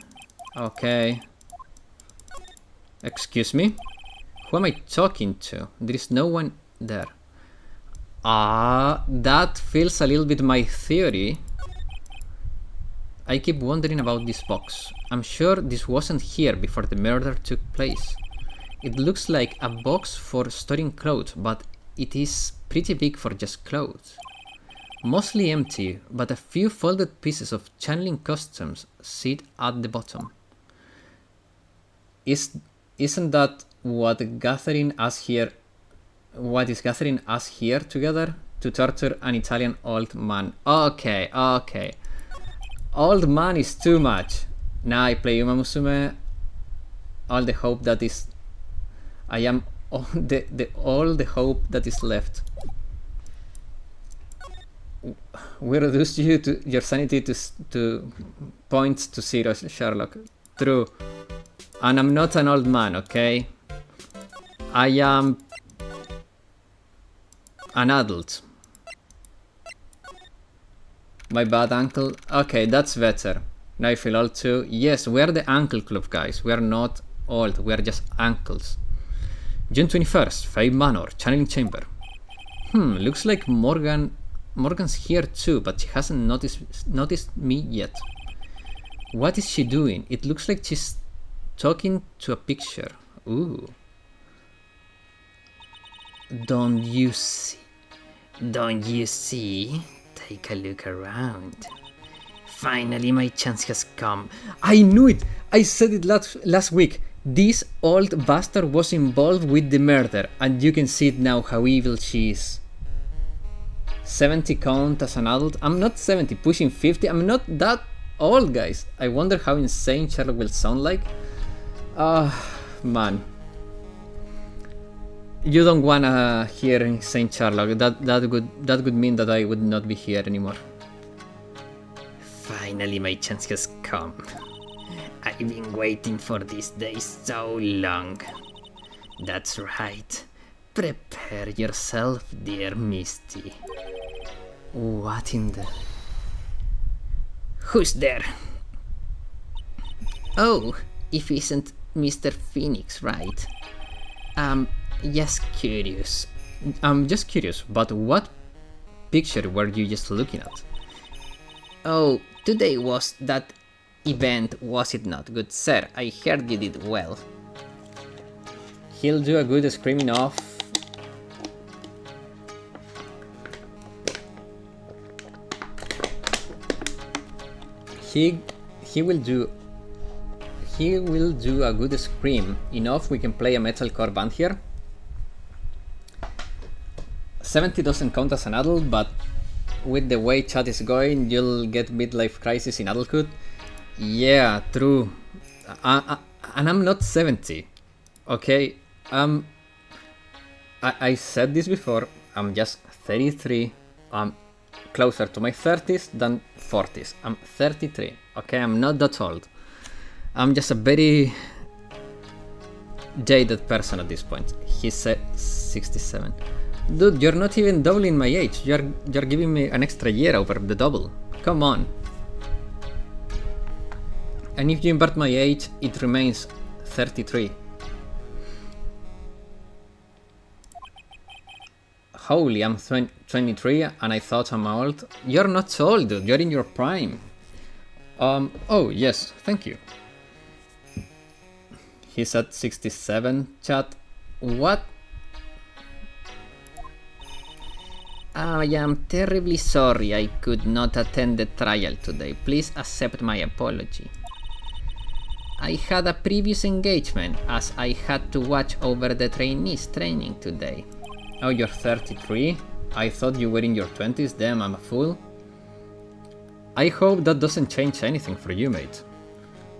Okay. Excuse me? Who am I talking to? There is no one there. That feels a little bit my theory. I keep wondering about this box. I'm sure this wasn't here before the murder took place. It looks like a box for storing clothes, but it is pretty big for just clothes. Mostly empty, but a few folded pieces of channeling costumes sit at the bottom. Isn't that what is gathering us here together? To torture an Italian old man. Okay. Old man is too much. Now I play Uma Musume. All the hope that is... I am all the hope that is left. We reduced your sanity to points to 0, Sherlock. True. And I'm not an old man, okay? I am an adult. My bad, uncle. Okay, that's better. Now I feel old too. Yes, we're the uncle club, guys. We are not old, we are just uncles. June 21st, Faye Manor, channeling chamber. Looks like Morgan's here too, but she hasn't noticed me yet. What is she doing? It looks like she's talking to a picture. Ooh. Don't you see? Take a look around. Finally, my chance has come. I knew it! I said it last week. This old bastard was involved with the murder, and you can see it now how evil she is. 70 count as an adult? I'm not 70, pushing 50. I'm not that old, guys. I wonder how insane Sherlock will sound like. Man. You don't wanna hear insane Sherlock. That would mean that I would not be here anymore. Finally, my chance has come. I've been waiting for this day so long. That's right. Prepare yourself, dear Misty. What in the... Who's there? Oh, if isn't Mr. Phoenix, right? Just curious. I'm just curious, but what picture were you just looking at? Oh, today was that event, was it not, good sir? I heard you did well. He'll do a good screaming off. He will do a good scream enough. We can play a metalcore band here. 70 doesn't count as an adult, but with the way chat is going, you'll get midlife crisis in adulthood. Yeah, true. And I'm not 70. Okay, I said this before. I'm just 33. I'm closer to my 30s than 40s. I'm 33. Okay, I'm not that old. I'm just a very jaded person at this point. He said 67. Dude, you're not even doubling my age. You're giving me an extra year over the double. Come on. And if you invert my age, it remains 33. Holy, I'm 23 and I thought I'm old. You're not so old, dude. You're in your prime. Oh, yes, thank you. He said 67, chat. What? I am terribly sorry I could not attend the trial today. Please accept my apology. I had a previous engagement as I had to watch over the trainees training today. Oh, you're 33? I thought you were in your 20s, damn, I'm a fool. I hope that doesn't change anything for you, mate.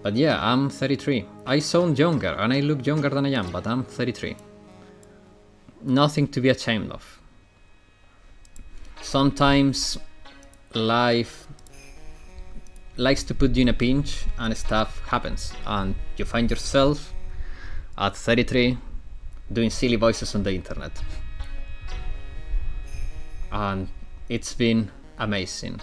But yeah, I'm 33. I sound younger and I look younger than I am, but I'm 33. Nothing to be ashamed of. Sometimes life likes to put you in a pinch and stuff happens and you find yourself at 33 doing silly voices on the internet. And it's been amazing.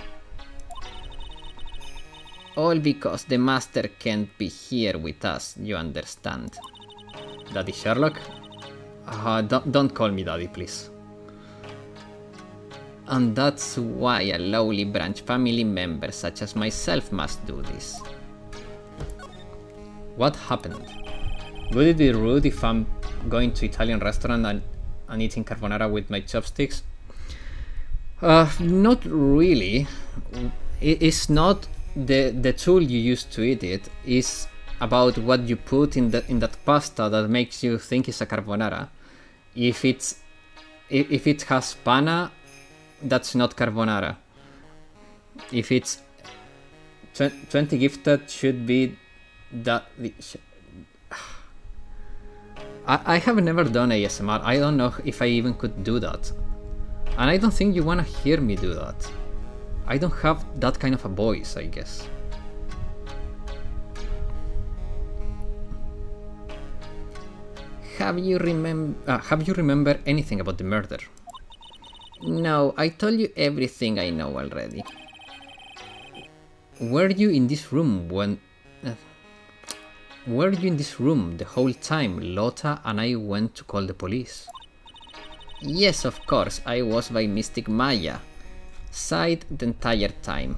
All because the master can't be here with us, you understand. Daddy Sherlock? Don't call me daddy, please. And that's why a lowly branch family member such as myself must do this. What happened? Would it be rude if I'm going to Italian restaurant and eating carbonara with my chopsticks? Not really. It's not the tool you use to eat it. It's about what you put in that pasta that makes you think it's a carbonara. If it has panna, that's not carbonara. If it's 20 gifted, should be that. I have never done ASMR. I don't know if I even could do that. And I don't think you wanna hear me do that. I don't have that kind of a voice, I guess. Have you remember anything about the murder? No, I told you everything I know already. Were you in this room Were you in this room the whole time Lotta and I went to call the police? Yes, of course, I was by Mystic Maya side the entire time.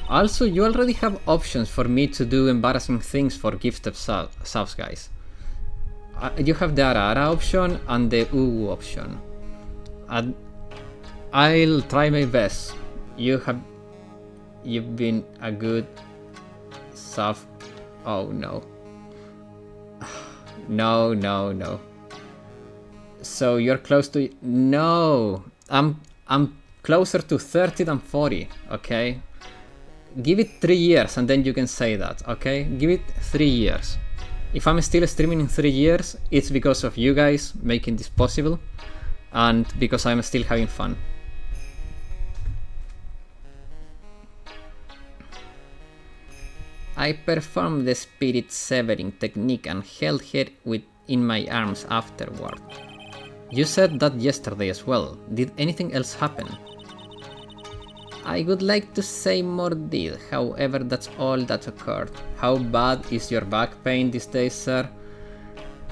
Also, you already have options for me to do embarrassing things for gifted subs, guys. You have the Arara option and the Uwu option. I'll try my best. You've been a good sub. Oh no. No. So you're close to... No! I'm closer to 30 than 40, okay? Give it 3 years and then you can say that, okay? Give it 3 years. If I'm still streaming in 3 years, it's because of you guys making this possible and because I'm still having fun. I performed the spirit severing technique and held her in my arms afterward. You said that yesterday as well. Did anything else happen? I would like to say more did, however that's all that occurred. How bad is your back pain these days, sir?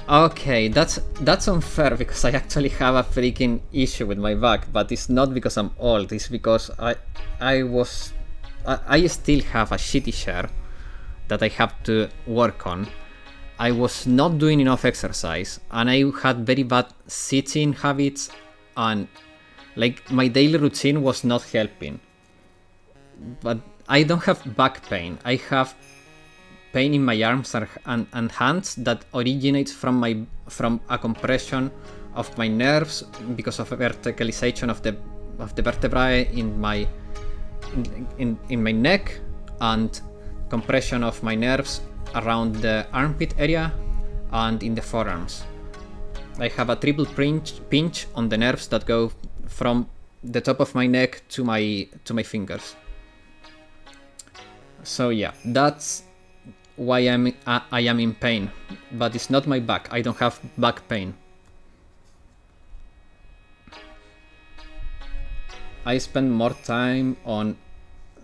Okay, that's unfair because I actually have a freaking issue with my back, but it's not because I'm old, it's because I still have a shitty chair that I have to work on. I was not doing enough exercise and I had very bad sitting habits and like my daily routine was not helping. But I don't have back pain. I have pain in my arms and hands that originates from a compression of my nerves because of a verticalization of the vertebrae in my neck and compression of my nerves around the armpit area and in the forearms. I have a triple pinch on the nerves that go from the top of my neck to my fingers. So yeah, that's why I am in pain, but it's not my back. I don't have back pain. I spend more time on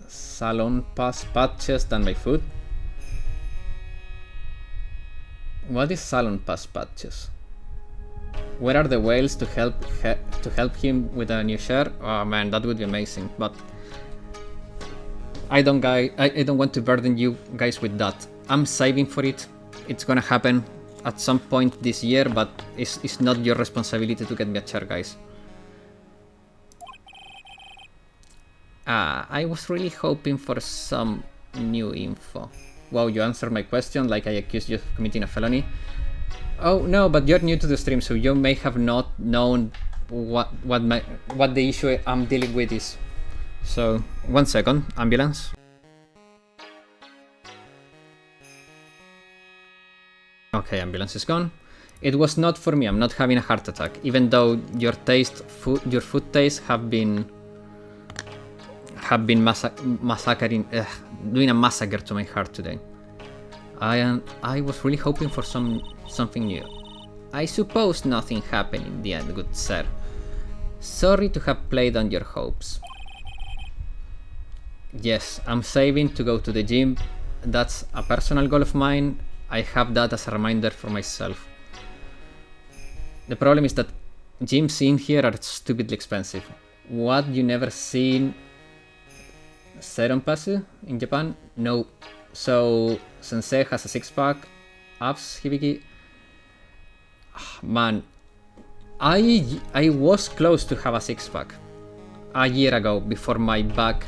salon pass patches than my foot. What is salon pass patches? Where are the whales to help him with a new share? Oh man, that would be amazing, but I don't want to burden you guys with that. I'm saving for it. It's gonna happen at some point this year, but it's not your responsibility to get me a chair, guys. I was really hoping for some new info. Wow, you answered my question like I accused you of committing a felony. Oh no, but you're new to the stream, so you may have not known what the issue I'm dealing with is. So, 1 second, ambulance. Okay, ambulance is gone. It was not for me, I'm not having a heart attack, even though your food tastes have been massacring, doing a massacre to my heart today. I was really hoping for something new. I suppose nothing happened in the end, good sir. Sorry to have played on your hopes. Yes, I'm saving to go to the gym. That's a personal goal of mine. I have that as a reminder for myself. The problem is that gyms in here are stupidly expensive. What, you never seen Serum Pass in Japan? No. So Sensei has a 6-pack. Abs, Hibiki. Man, I was close to have a 6-pack a year ago before my back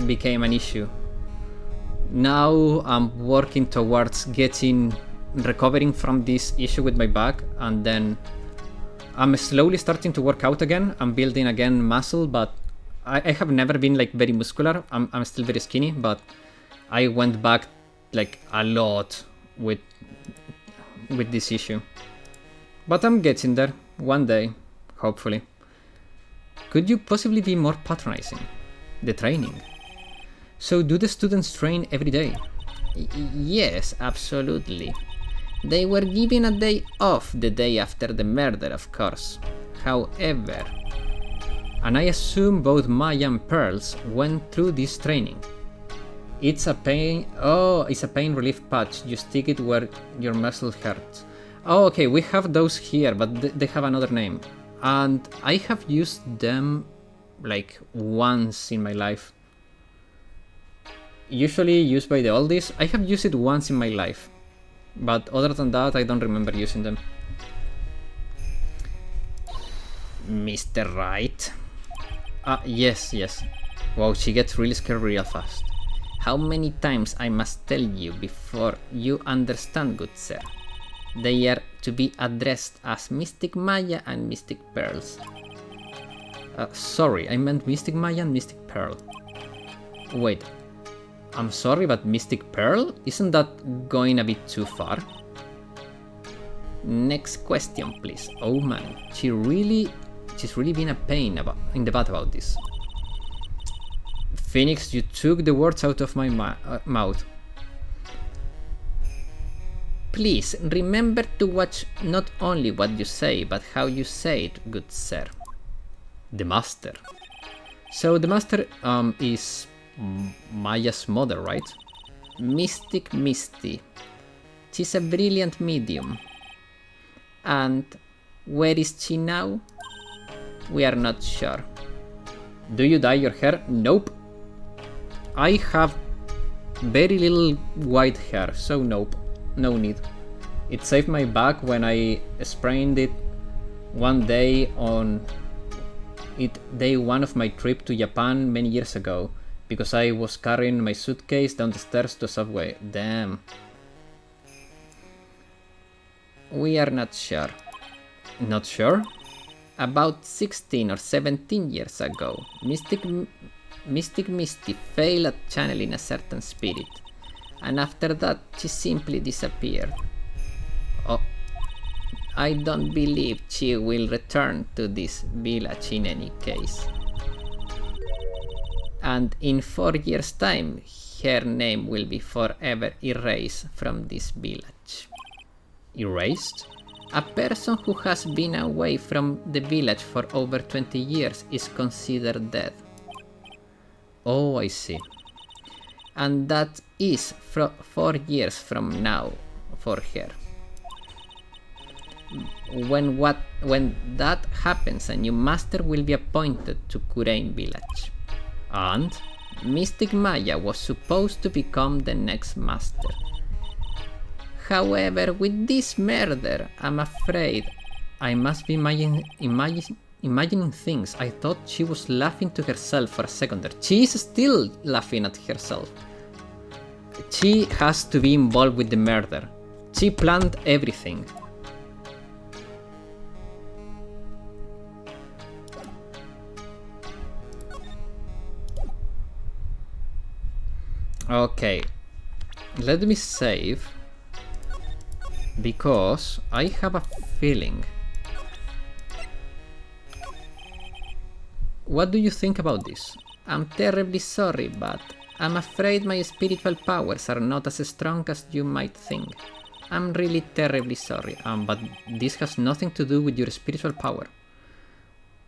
became an issue. Now I'm working towards recovering from this issue with my back, and then I'm slowly starting to work out again. I'm building again muscle, but I have never been like very muscular. I'm still very skinny, but I went back like a lot with this issue. But I'm getting there one day, hopefully. Could you possibly be more patronizing? The training. So do the students train every day? Yes, absolutely. They were given a day off the day after the murder, of course. However, and I assume both Maya and Pearls went through this training. It's a pain relief patch. You stick it where your muscle hurts. Oh, okay, we have those here, but they have another name. And I have used them like once in my life. Usually used by the oldies. I have used it once in my life, but other than that I don't remember using them. Mr. Wright? Yes. Wow, she gets really scared real fast. How many times I must tell you before you understand, good sir? They are to be addressed as Mystic Maya and Mystic Pearls. Sorry, I meant Mystic Maya and Mystic Pearl. Wait, I'm sorry, but Mystic Pearl? Isn't that going a bit too far? Next question, please. Oh man, she's really been a pain in the butt about this. Phoenix, you took the words out of my mouth. Please remember to watch not only what you say, but how you say it, good sir. The master. So the master is Maya's mother, right? Mystic Misty. She's a brilliant medium. And where is she now? We are not sure. Do you dye your hair? Nope. I have very little white hair, so nope. No need. It saved my back when I sprained it one day on day one of my trip to Japan many years ago, because I was carrying my suitcase down the stairs to a subway. Damn. We are not sure. Not sure? About 16 or 17 years ago, Mystic Misty failed at channeling a certain spirit, and after that she simply disappeared. Oh, I don't believe she will return to this village in any case. And in 4 years' time, her name will be forever erased from this village. Erased? A person who has been away from the village for over 20 years is considered dead. Oh, I see. And that is 4 years from now for her. When that happens, a new master will be appointed to Kurain village. And Mystic Maya was supposed to become the next master. However, with this murder, I'm afraid I must be imagining things. I thought she was laughing to herself for a second there. She is still laughing at herself. She has to be involved with the murder. She planned everything. Okay, let me save, because I have a feeling. What do you think about this? I'm terribly sorry, but I'm afraid my spiritual powers are not as strong as you might think. I'm really terribly sorry, but this has nothing to do with your spiritual power.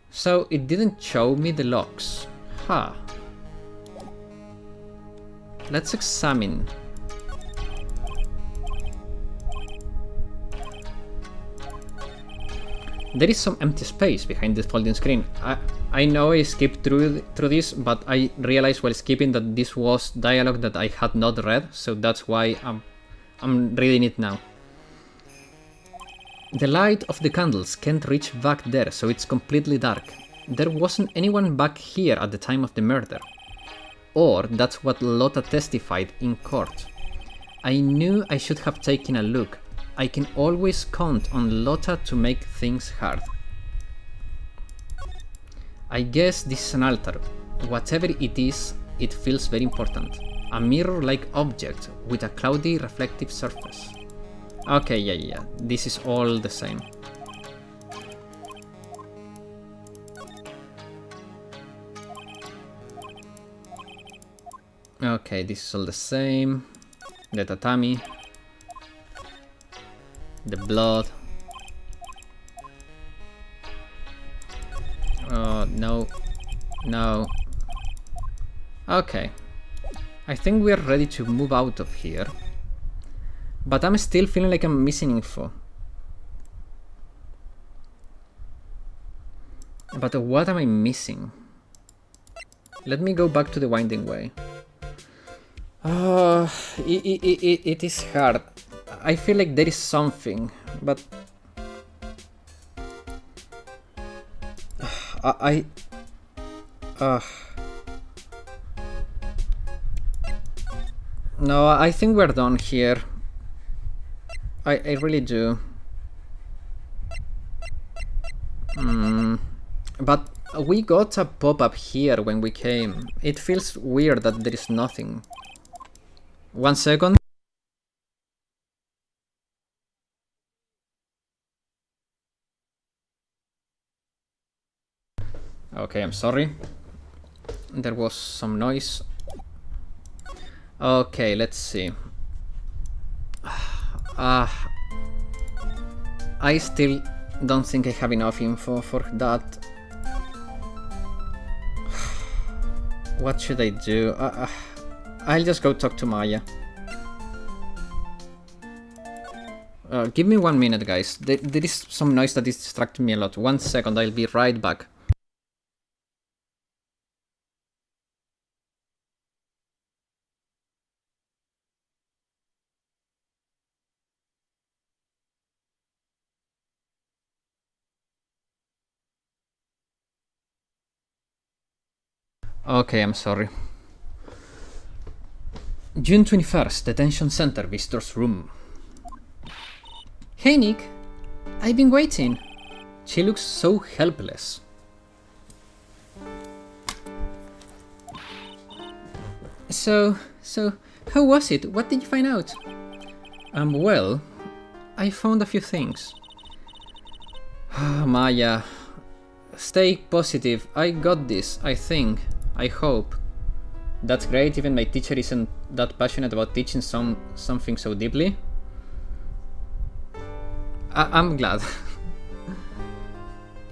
So it didn't show me the logs. Huh. Let's examine. There is some empty space behind this folding screen. I know I skipped through this, but I realized while skipping that this was dialogue that I had not read, so that's why I'm reading it now. The light of the candles can't reach back there, so it's completely dark. There wasn't anyone back here at the time of the murder. Or that's what Lotta testified in court. I knew I should have taken a look. I can always count on Lotta to make things hard. I guess this is an altar. Whatever it is, it feels very important. A mirror-like object with a cloudy reflective surface. Okay, yeah, this is all the same. Okay, this is all the same. The tatami. The blood. Oh, no. No. Okay. I think we are ready to move out of here. But I'm still feeling like I'm missing info. But what am I missing? Let me go back to the Winding Way. It is hard. I feel like there is something, but no, I think we're done here. I really do. But we got a pop-up here when we came. It feels weird that there is nothing. 1 second. Okay, I'm sorry. There was some noise. Okay, let's see. I still don't think I have enough info for that. What should I do? I'll just go talk to Maya. Give me 1 minute, guys. There is some noise that is distracting me a lot. 1 second, I'll be right back. Okay, I'm sorry. June 21st, Detention Center, Visitor's Room. Hey Nick, I've been waiting. She looks so helpless. So, how was it? What did you find out? Well, I found a few things. Maya, stay positive. I got this, I think. I hope. That's great, even my teacher isn't that passionate about teaching something so deeply. I'm glad.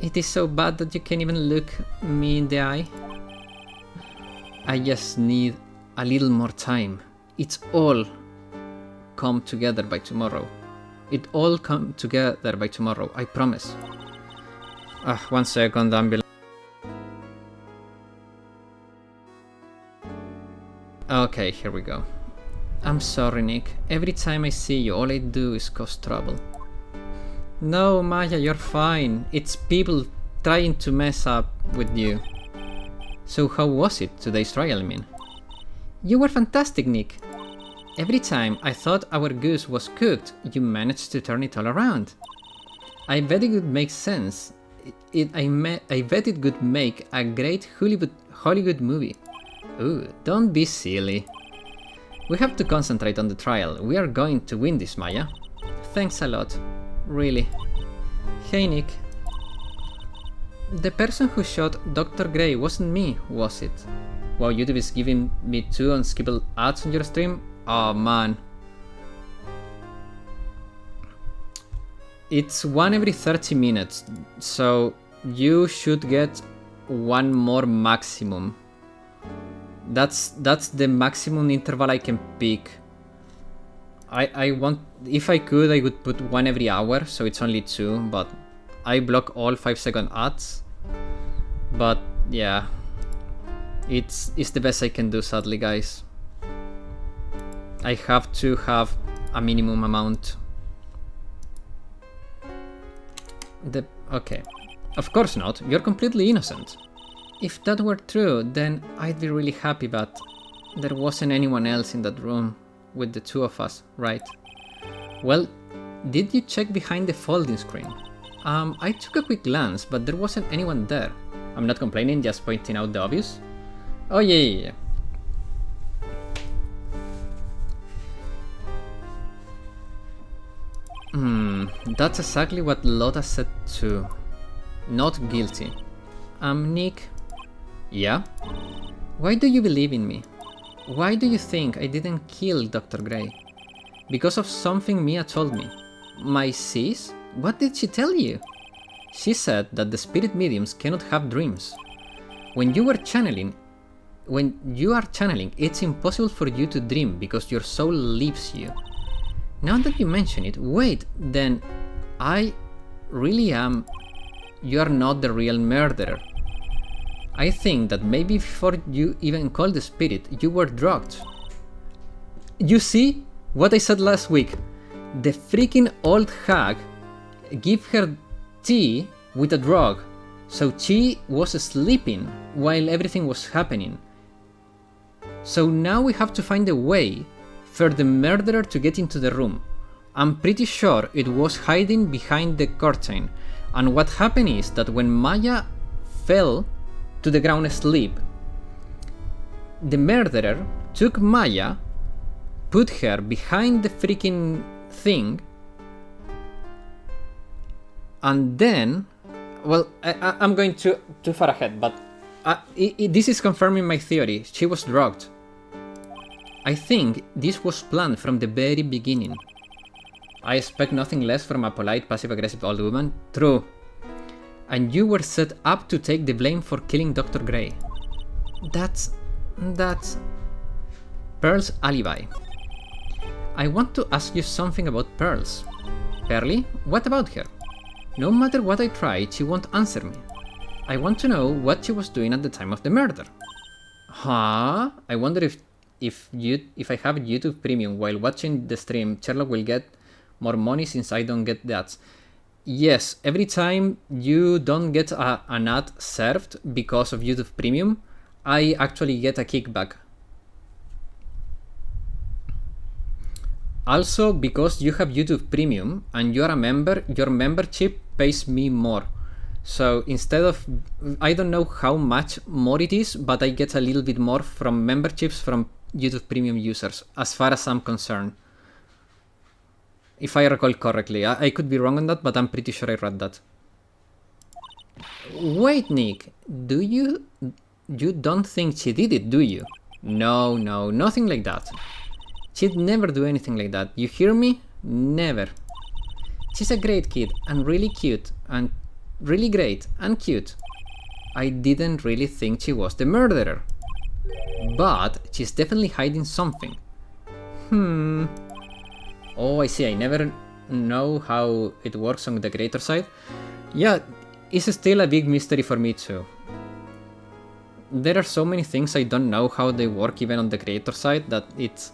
It is so bad that you can't even look me in the eye. I just need a little more time. It's all come together by tomorrow. It all come together by tomorrow, I promise. 1 second, ambulance. Okay, here we go. I'm sorry, Nick. Every time I see you, all I do is cause trouble. No, Maya, you're fine. It's people trying to mess up with you. So how was it, today's trial, I mean? You were fantastic, Nick. Every time I thought our goose was cooked, you managed to turn it all around. I bet it would make sense. I bet it could make a great Hollywood movie. Ooh, don't be silly. We have to concentrate on the trial. We are going to win this, Maya. Thanks a lot. Really. Hey, Nick. The person who shot Dr. Gray wasn't me, was it? Wow, YouTube is giving me 2 unskippable ads on your stream? Oh man. It's 1 every 30 minutes, so you should get 1 more maximum. That's the maximum interval I can pick. I want, if I could, I would put 1 every hour, so it's only 2, but I block all 5-second ads. But yeah, it's the best I can do, sadly, guys. I have to have a minimum amount. Okay. Of course not, you're completely innocent. If that were true, then I'd be really happy, but there wasn't anyone else in that room with the 2 of us, right? Well, did you check behind the folding screen? I took a quick glance, but there wasn't anyone there. I'm not complaining, just pointing out the obvious. Oh yeah. That's exactly what Lotta said too. Not guilty. Nick? Yeah? Why do you believe in me? Why do you think I didn't kill Dr. Gray? Because of something Mia told me. My sis? What did she tell you? She said that the spirit mediums cannot have dreams. When you are channeling, it's impossible for you to dream because your soul leaves you. Now that you mention it, wait, then I really am. You are not the real murderer. I think that maybe before you even called the spirit, you were drugged. You see what I said last week? The freaking old hag gave her tea with a drug, so she was sleeping while everything was happening. So now we have to find a way for the murderer to get into the room. I'm pretty sure it was hiding behind the curtain, and what happened is that when Maya fell to the ground asleep, the murderer took Maya, put her behind the freaking thing, and then, well, I'm going too far ahead, but this is confirming my theory. She was drugged. I think this was planned from the very beginning. I expect nothing less from a polite, passive-aggressive old woman. True. And you were set up to take the blame for killing Dr. Gray. That's That's Pearl's alibi. I want to ask you something about Pearls. Pearly, what about her? No matter what I try, she won't answer me. I want to know what she was doing at the time of the murder. Huh? I wonder if I have YouTube Premium while watching the stream, Sherlock will get more money since I don't get the ads. Yes, every time you don't get an ad served because of YouTube Premium, I actually get a kickback. Also, because you have YouTube Premium and you're a member, your membership pays me more. So instead of, I don't know how much more it is, but I get a little bit more from memberships from YouTube Premium users, as far as I'm concerned. If I recall correctly. I could be wrong on that, but I'm pretty sure I read that. Wait, Nick, you don't think she did it, do you? No, nothing like that. She'd never do anything like that. You hear me? Never. She's a great kid and really cute and really great and cute. I didn't really think she was the murderer. But she's definitely hiding something. Oh, I see. I never know how it works on the creator side. Yeah, it's still a big mystery for me too. There are so many things I don't know how they work even on the creator side that it's...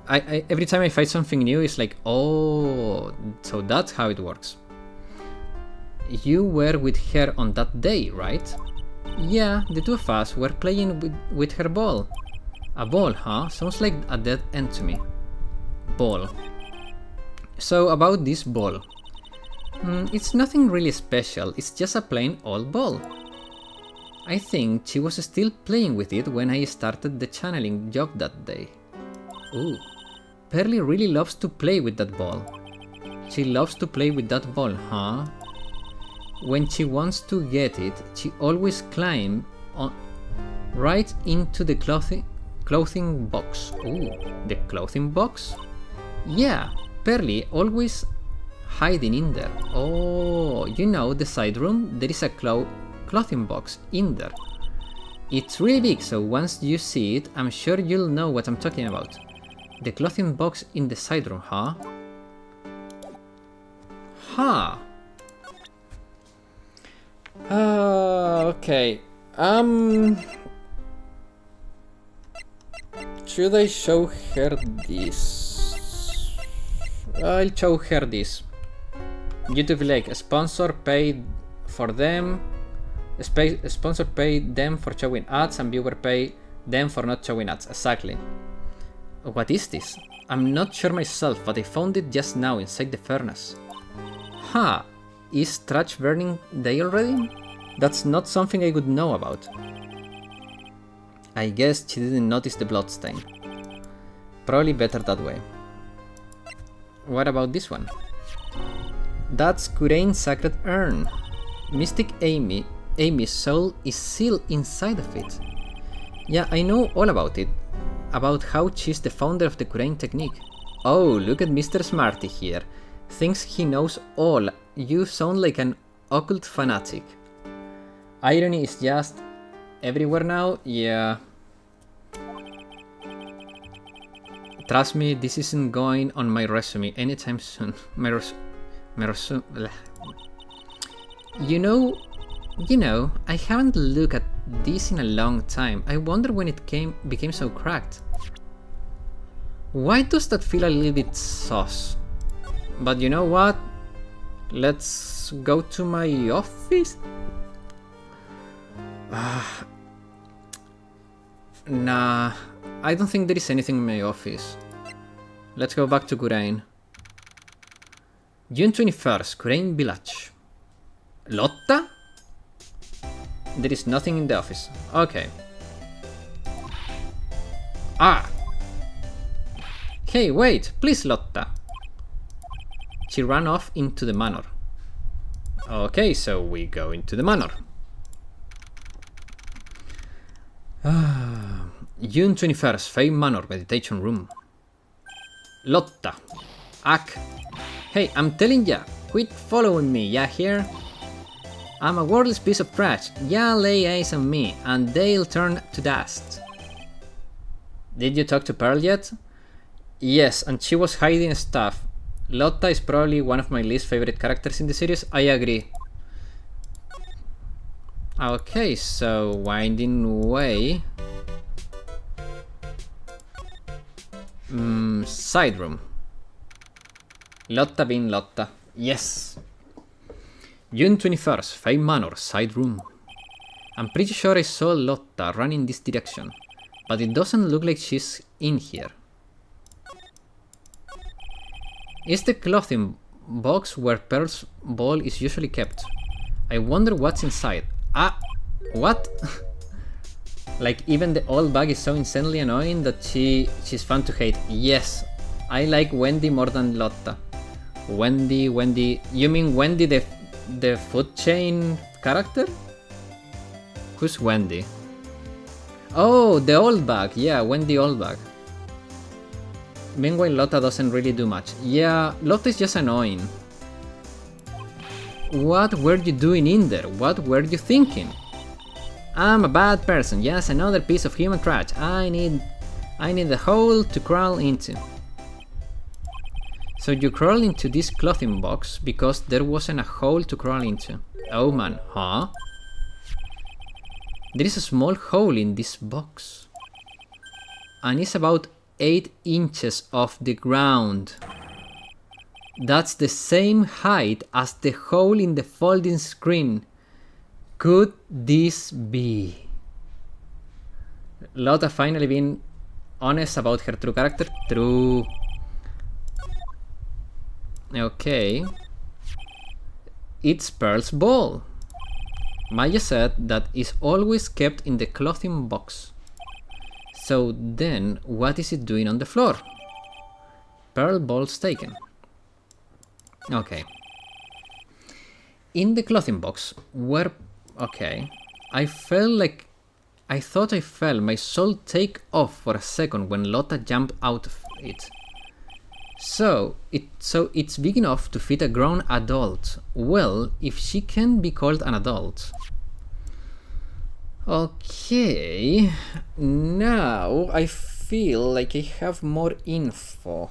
every time I find something new, it's like, oh, so that's how it works. You were with her on that day, right? Yeah, the two of us were playing with her ball. A ball, huh? Sounds like a dead end to me. Ball. So about this ball. It's nothing really special, it's just a plain old ball. I think she was still playing with it when I started the channeling job that day. Ooh, Pearly really loves to play with that ball. She loves to play with that ball, huh? When she wants to get it, she always climbs right into the clothing box. Ooh, the clothing box? Yeah, Pearly always hiding in there. Oh, you know the side room? There is a clothing box in there. It's really big, so once you see it, I'm sure you'll know what I'm talking about. The clothing box in the side room, huh? Huh. Okay. Should I show her this? I'll show her this. YouTube like sponsor paid for them. Sponsor paid them for showing ads and viewer pay them for not showing ads. Exactly. What is this? I'm not sure myself, but I found it just now inside the furnace. Huh. Is trash burning day already? That's not something I would know about. I guess she didn't notice the bloodstain. Probably better that way. What about this one? That's Kurain's sacred urn. Mystic Amy's soul is sealed inside of it. Yeah, I know all about it. About how she's the founder of the Kurain technique. Oh, look at Mr. Smarty here. Thinks he knows all. You sound like an occult fanatic. Irony is just everywhere now, yeah. Trust me, this isn't going on my resume anytime soon. My resume... You know, I haven't looked at this in a long time. I wonder when it became so cracked. Why does that feel a little bit sus? But you know what? Let's go to my office. Nah, I don't think there is anything in my office. Let's go back to Kurain. June 21st, Kurain Village. Lotta? There is nothing in the office. Okay. Ah! Hey, wait! Please, Lotta! She ran off into the manor. Okay, so we go into the manor. June 21st, Fae Manor Meditation Room. Lotta. Ak. Hey, I'm telling ya, quit following me, yeah, here? I'm a worthless piece of trash. Yeah, lay eyes on me, and they'll turn to dust. Did you talk to Pearl yet? Yes, and she was hiding stuff. Lotta is probably one of my least favorite characters in the series. I agree. Okay, so winding way. Side room. Lotta being Lotta. Yes. June 21st, Fame Manor, side room. I'm pretty sure I saw Lotta run in this direction, but it doesn't look like she's in here. It's the clothing box where Pearl's ball is usually kept. I wonder what's inside. Ah, what? Like even the old bag is so insanely annoying that she's fun to hate. Yes, I like Wendy more than Lotta. Wendy, you mean Wendy the food chain character? Who's Wendy? Oh, the old bag. Yeah, Wendy old bag. Meanwhile, Lotta doesn't really do much. Yeah, Lotta is just annoying. What were you doing in there? What were you thinking? I'm a bad person. Yes, another piece of human trash. I need a hole to crawl into. So you crawl into this clothing box because there wasn't a hole to crawl into. Oh man, huh? There is a small hole in this box. And it's about 8 inches off the ground. That's the same height as the hole in the folding screen. Could this be? Lotta finally being honest about her true character? True. Okay. It's Pearl's ball. Maya said that it's always kept in the clothing box. So then, what is it doing on the floor? Pearl ball's taken. Okay. In the clothing box, where... Okay. I thought I felt my soul take off for a second when Lotta jumped out of it. So it's big enough to fit a grown adult. Well, if she can be called an adult. Okay, now I feel like I have more info.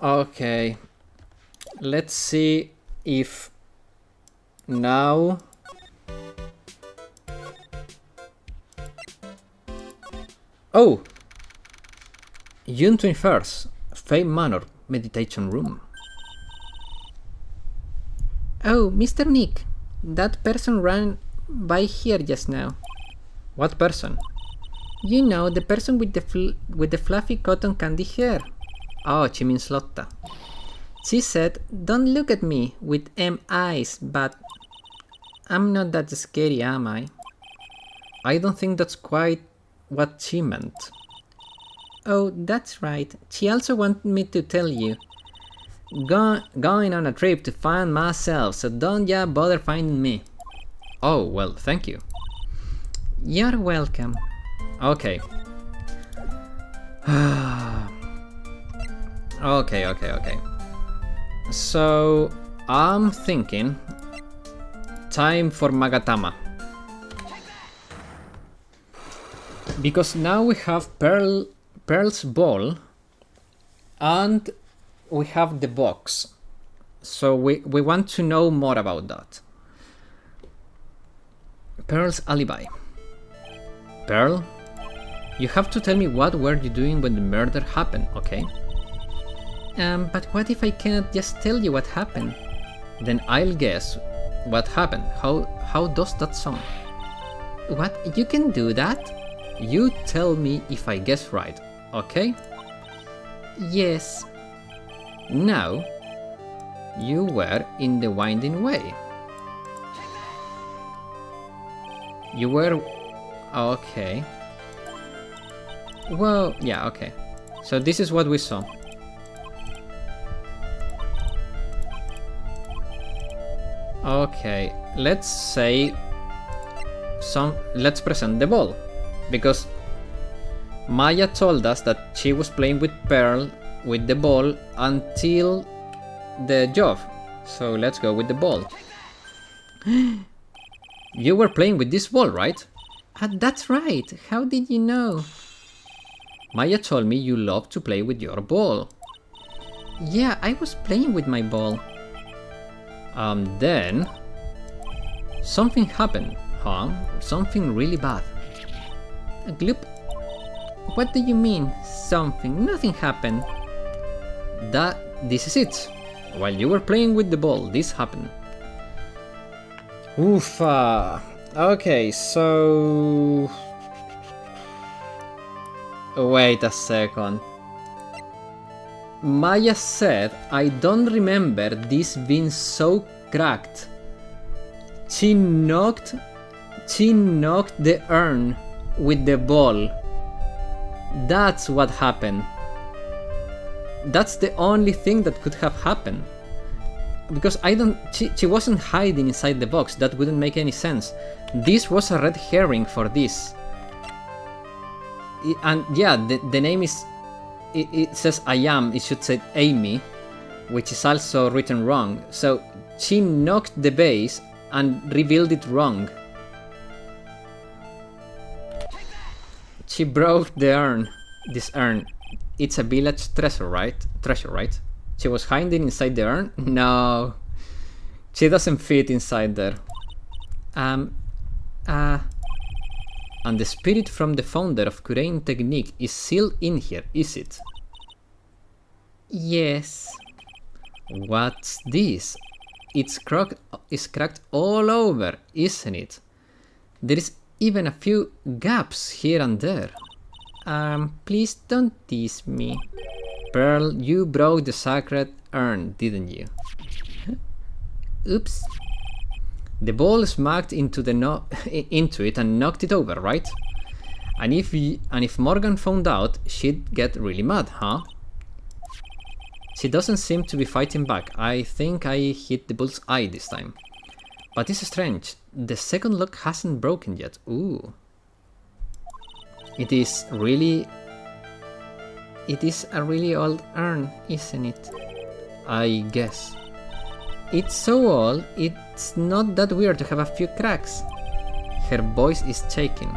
Okay, let's see if now... Oh! June 21st, Fame Manor, meditation room. Oh, Mr. Nick, that person ran by here just now. What person? You know, the person with the fluffy cotton candy hair. Oh, she means Lotta. She said, "Don't look at me with eyes, but I'm not that scary, am I?" I don't think that's quite what she meant. Oh, that's right. She also wanted me to tell you. Going on a trip to find myself, so don't ya bother finding me. Oh, well, thank you. You're welcome. Okay. Okay. So, I'm thinking... Time for Magatama. Because now we have Pearl's ball and we have the box. So we want to know more about that. Pearl's alibi. Pearl, you have to tell me what were you doing when the murder happened, okay? But what if I cannot just tell you what happened? Then I'll guess what happened. How does that sound? What? You can do that? You tell me if I guess right, okay? Yes. Now, you were in the winding way. You were... Okay. Well, yeah, okay. So this is what we saw. Okay, let's say... Let's present the ball. Because Maya told us that she was playing with Pearl with the ball until the job. So let's go with the ball. You were playing with this ball, right? That's right. How did you know? Maya told me you love to play with your ball. Yeah, I was playing with my ball. Then something happened, huh? Something really bad. Gloop. What do you mean, something? Nothing happened. This is it. While you were playing with the ball, this happened. Oof. Okay, so... Wait a second. Maya said, I don't remember this being so cracked. She knocked the urn with the ball. That's what happened. That's the only thing that could have happened. Because she wasn't hiding inside the box. That wouldn't make any sense. This was a red herring for this. And yeah, the name is... It says I am, it should say Amy, which is also written wrong. So she knocked the base and revealed it wrong. She broke the urn. This urn. It's a village treasure, right? She was hiding inside the urn? No. She doesn't fit inside there. And the spirit from the founder of Kurain Technique is still in here, is it? Yes. What's this? It's cracked all over, isn't it? There is even a few gaps here and there. Please don't tease me. Pearl, you broke the sacred urn, didn't you? Oops. The ball smacked into it and knocked it over, right? And if Morgan found out, she'd get really mad, huh? She doesn't seem to be fighting back. I think I hit the bull's eye this time. But it's strange. The second lock hasn't broken yet. Ooh. It is a really old urn, isn't it? I guess. It's so old, it's not that weird to have a few cracks. Her voice is shaking.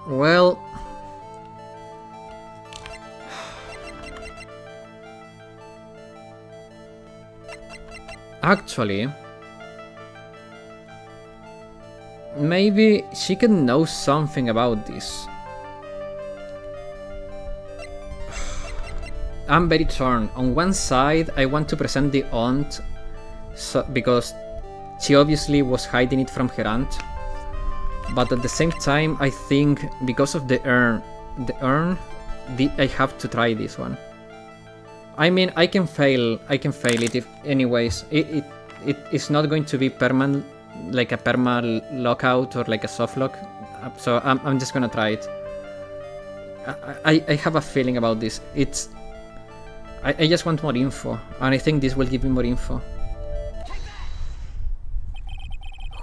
Well... Actually... Maybe she can know something about this. I'm very torn. On one side, I want to present the aunt, because she obviously was hiding it from her aunt. But at the same time, I think because of the urn, I have to try this one. I mean, I can fail it if, anyways. It's not going to be permanent. Like a perma lockout or like a soft lock, so I'm just gonna try it. I have a feeling about this. I just want more info, and I think this will give me more info.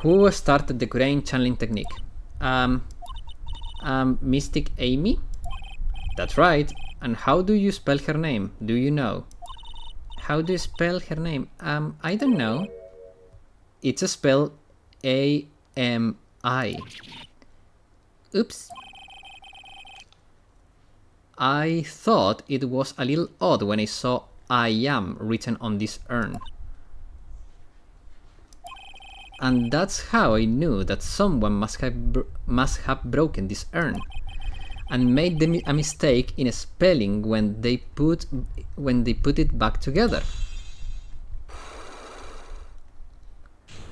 Who started the Kurain channeling technique? Mystic Amy? That's right. And how do you spell her name? Do you know? How do you spell her name? I don't know. It's a spell A-M-I. Oops. I thought it was a little odd when I saw I am written on this urn. And that's how I knew that someone must have broken this urn and made a mistake in spelling when they put it back together.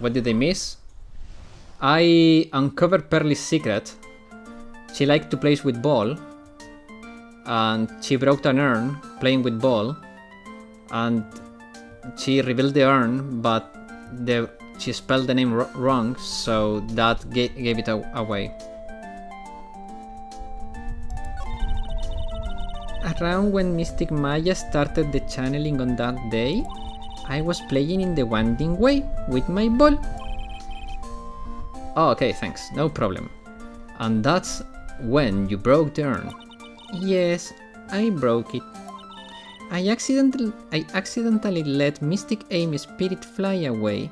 What did I miss? I uncovered Pearl's secret. She liked to play with ball, and she broke an urn playing with ball, and she revealed the urn, but she spelled the name wrong, so that gave it away. Around when Mystic Maya started the channeling on that day, I was playing in the winding way with my ball. Oh, okay, thanks, no problem. And that's when you broke the urn. Yes, I broke it. I accidentally let Mystic Amy's spirit fly away.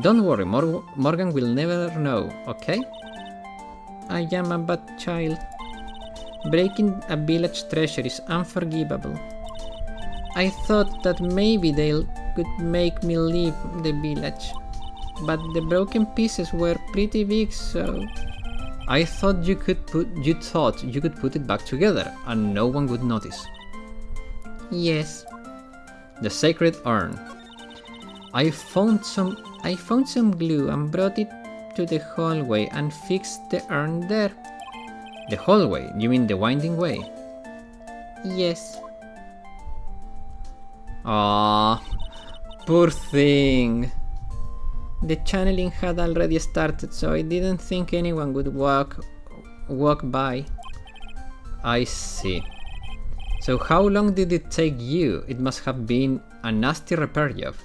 Don't worry, Morgan will never know, okay? I am a bad child. Breaking a village treasure is unforgivable. I thought that maybe they could make me leave the village, but the broken pieces were pretty big, so... I thought you could put it back together and no one would notice. Yes. The sacred urn. I found some glue and brought it to the hallway and fixed the urn there. The hallway? You mean the winding way? Yes. Ah, poor thing. The channeling had already started, so I didn't think anyone would walk by. I see. So how long did it take you? It must have been a nasty repair job.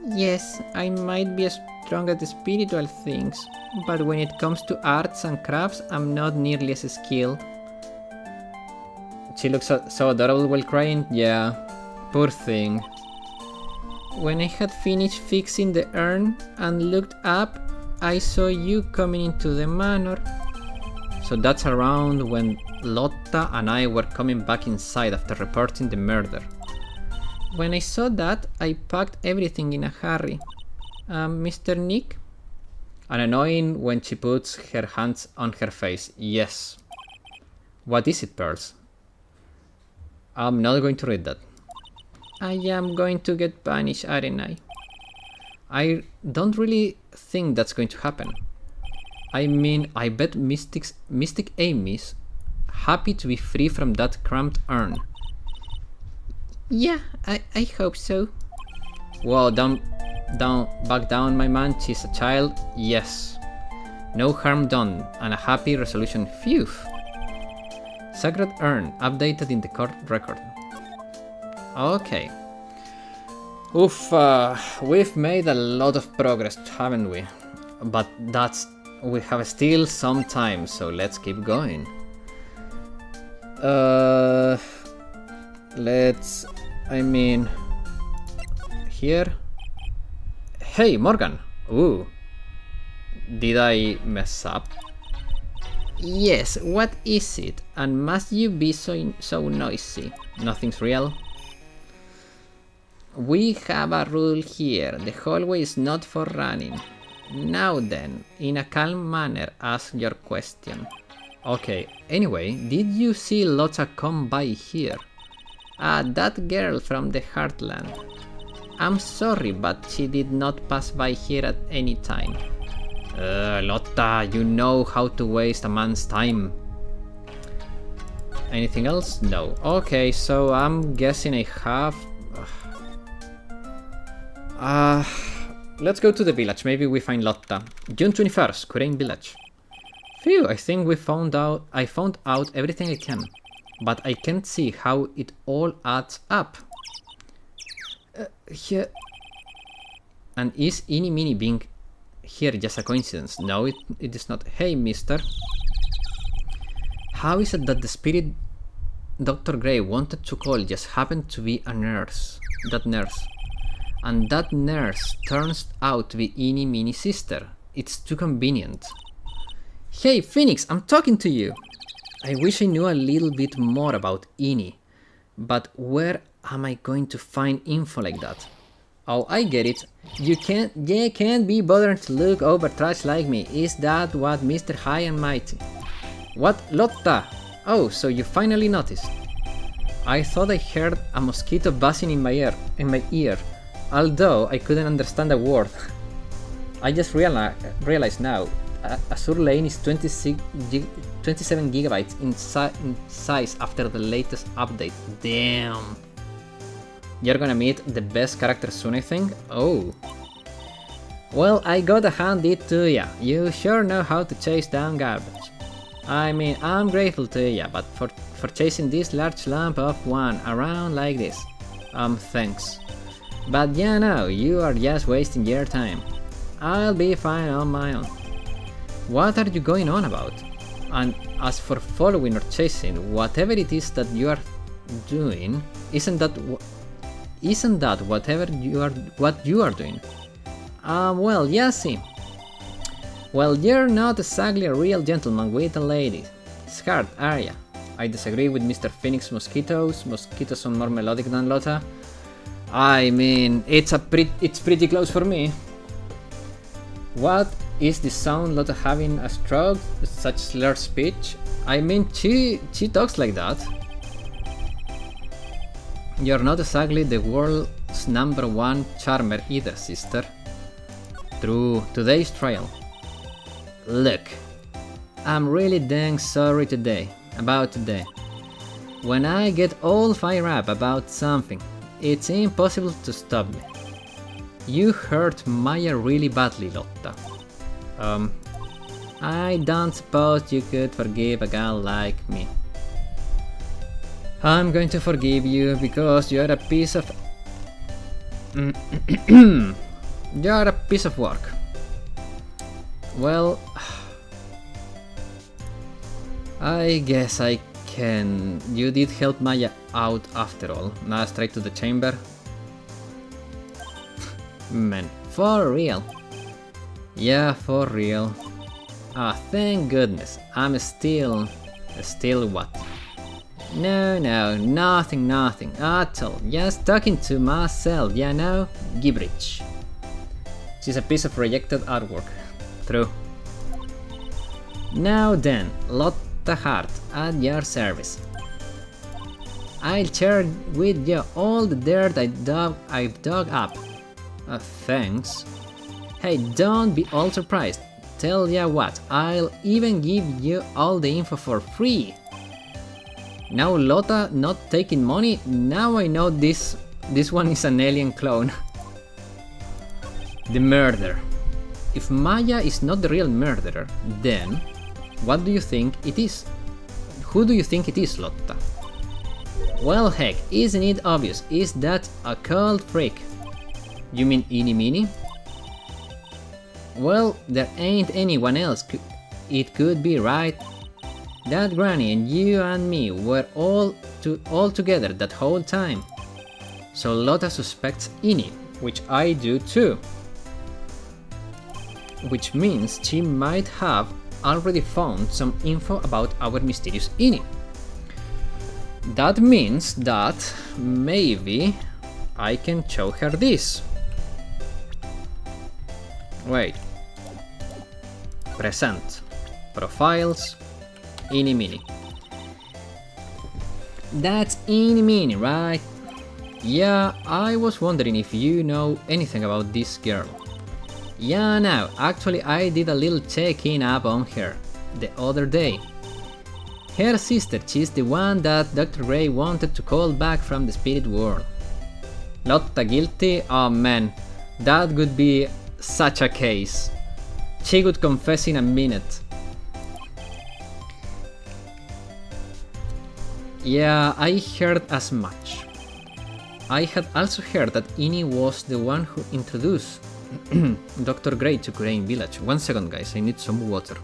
Yes, I might be strong at the spiritual things, but when it comes to arts and crafts, I'm not nearly as skilled. She looks so adorable while crying. Yeah, poor thing. When I had finished fixing the urn and looked up, I saw you coming into the manor. So that's around when Lotta and I were coming back inside after reporting the murder. When I saw that, I packed everything in a hurry. Mr. Nick? And annoying when she puts her hands on her face. Yes. What is it, Pearls? I'm not going to read that. I am going to get punished, aren't I? I don't really think that's going to happen. I mean, I bet Mystic Amy's happy to be free from that cramped urn. Yeah, I hope so. Whoa, back down, my man. She's a child. Yes. No harm done, and a happy resolution. Phew. Sacred urn updated in the court record. Okay. Oof, we've made a lot of progress, haven't we? But we have still some time, so let's keep going. Here. Hey, Morgan. Ooh. Did I mess up? Yes, what is it? And must you be so noisy? Nothing's real. We have a rule here. The hallway is not for running. Now then, in a calm manner, ask your question. Okay, anyway, did you see Lotta come by here? That girl from the Heartland. I'm sorry, but she did not pass by here at any time. Lotta, you know how to waste a man's time. Anything else? No. Okay, so I'm guessing I have... let's go to the village. Maybe we find Lotta. June 21st, Kurain Village. Phew, I think I found out everything I can. But I can't see how it all adds up. Here... And is Eeny Meeny being here just a coincidence? No, it is not. Hey, mister. How is it that the spirit Dr. Gray wanted to call just happened to be a nurse? That nurse. And that nurse turns out to be Eeny Meeny's sister. It's too convenient. Hey, Phoenix, I'm talking to you! I wish I knew a little bit more about Eeny. But where am I going to find info like that? Oh, I get it. You can't be bothered to look over trash like me. Is that what Mr. High and Mighty? What, Lotta? Oh, so you finally noticed. I thought I heard a mosquito buzzing in my ear, although I couldn't understand a word. I just realized now. Azure Lane is 27 gigabytes in size after the latest update. Damn. You're gonna meet the best character soon, I think? Oh. Well, I gotta hand it to ya. You sure know how to chase down garbage. I mean, I'm grateful to ya, but for chasing this large lump of one around like this. Thanks. But yeah, no, you are just wasting your time. I'll be fine on my own. What are you going on about? And as for following or chasing, whatever it is that you are doing, isn't that what you are doing? Well, yeah, see. Well, you're not exactly a real gentleman with a lady. It's hard, are ya? I disagree with Mr. Phoenix Mosquitoes. Mosquitoes are more melodic than Lotta. I mean, it's pretty close for me. What is the sound Lotta having a stroke? Such slurred speech? I mean, she talks like that. You're not exactly the world's #1 charmer either, sister. Through today's trial. Look, I'm really dang sorry about today. When I get all fired up about something, it's impossible to stop me. You hurt Maya really badly, Lotta. I don't suppose you could forgive a girl like me. I'm going to forgive you because you're a piece of... You're a piece of work. Well... I guess I can... You did help Maya out after all. Now straight to the chamber. Man, for real. Yeah, for real. Ah, thank goodness. I'm still... Still what? No, nothing at all. Just talking to myself, you know? Gibberish. She's a piece of rejected artwork. True. Now then, Lotta Hart, at your service. I'll share with you all the dirt I've dug up. Thanks. Hey, don't be all surprised. Tell ya what, I'll even give you all the info for free. Now Lotta not taking money, now I know this one is an alien clone. The murder. If Maya is not the real murderer, then what do you think it is? Who do you think it is, Lotta? Well, heck, isn't it obvious? Is that a cold freak? You mean Eeny Meeny? Well, there ain't anyone else it could be, right? That granny and you and me were all together that whole time. So Lotta suspects Eeny, which I do too. Which means she might have already found some info about our mysterious Eeny. That means that maybe I can show her this. Wait. Present. Profiles. Eeny Meeny. That's Eeny Meeny, right? Yeah, I was wondering if you know anything about this girl. Yeah, no, actually I did a little check-in up on her the other day. Her sister, she's the one that Dr. Gray wanted to call back from the spirit world. Lotta guilty? Oh man, that would be such a case. She would confess in a minute. Yeah, I heard as much. I had also heard that Eeny was the one who introduced Dr. Gray to Crane Village. 1 second guys, I need some water.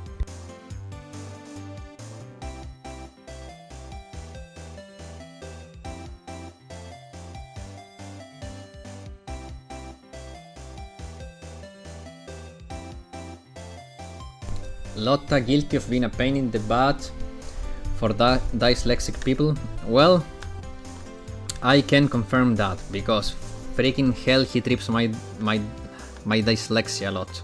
Lotta guilty of being a pain in the butt for dyslexic people? Well, I can confirm that, because freaking hell he trips my dyslexia a lot.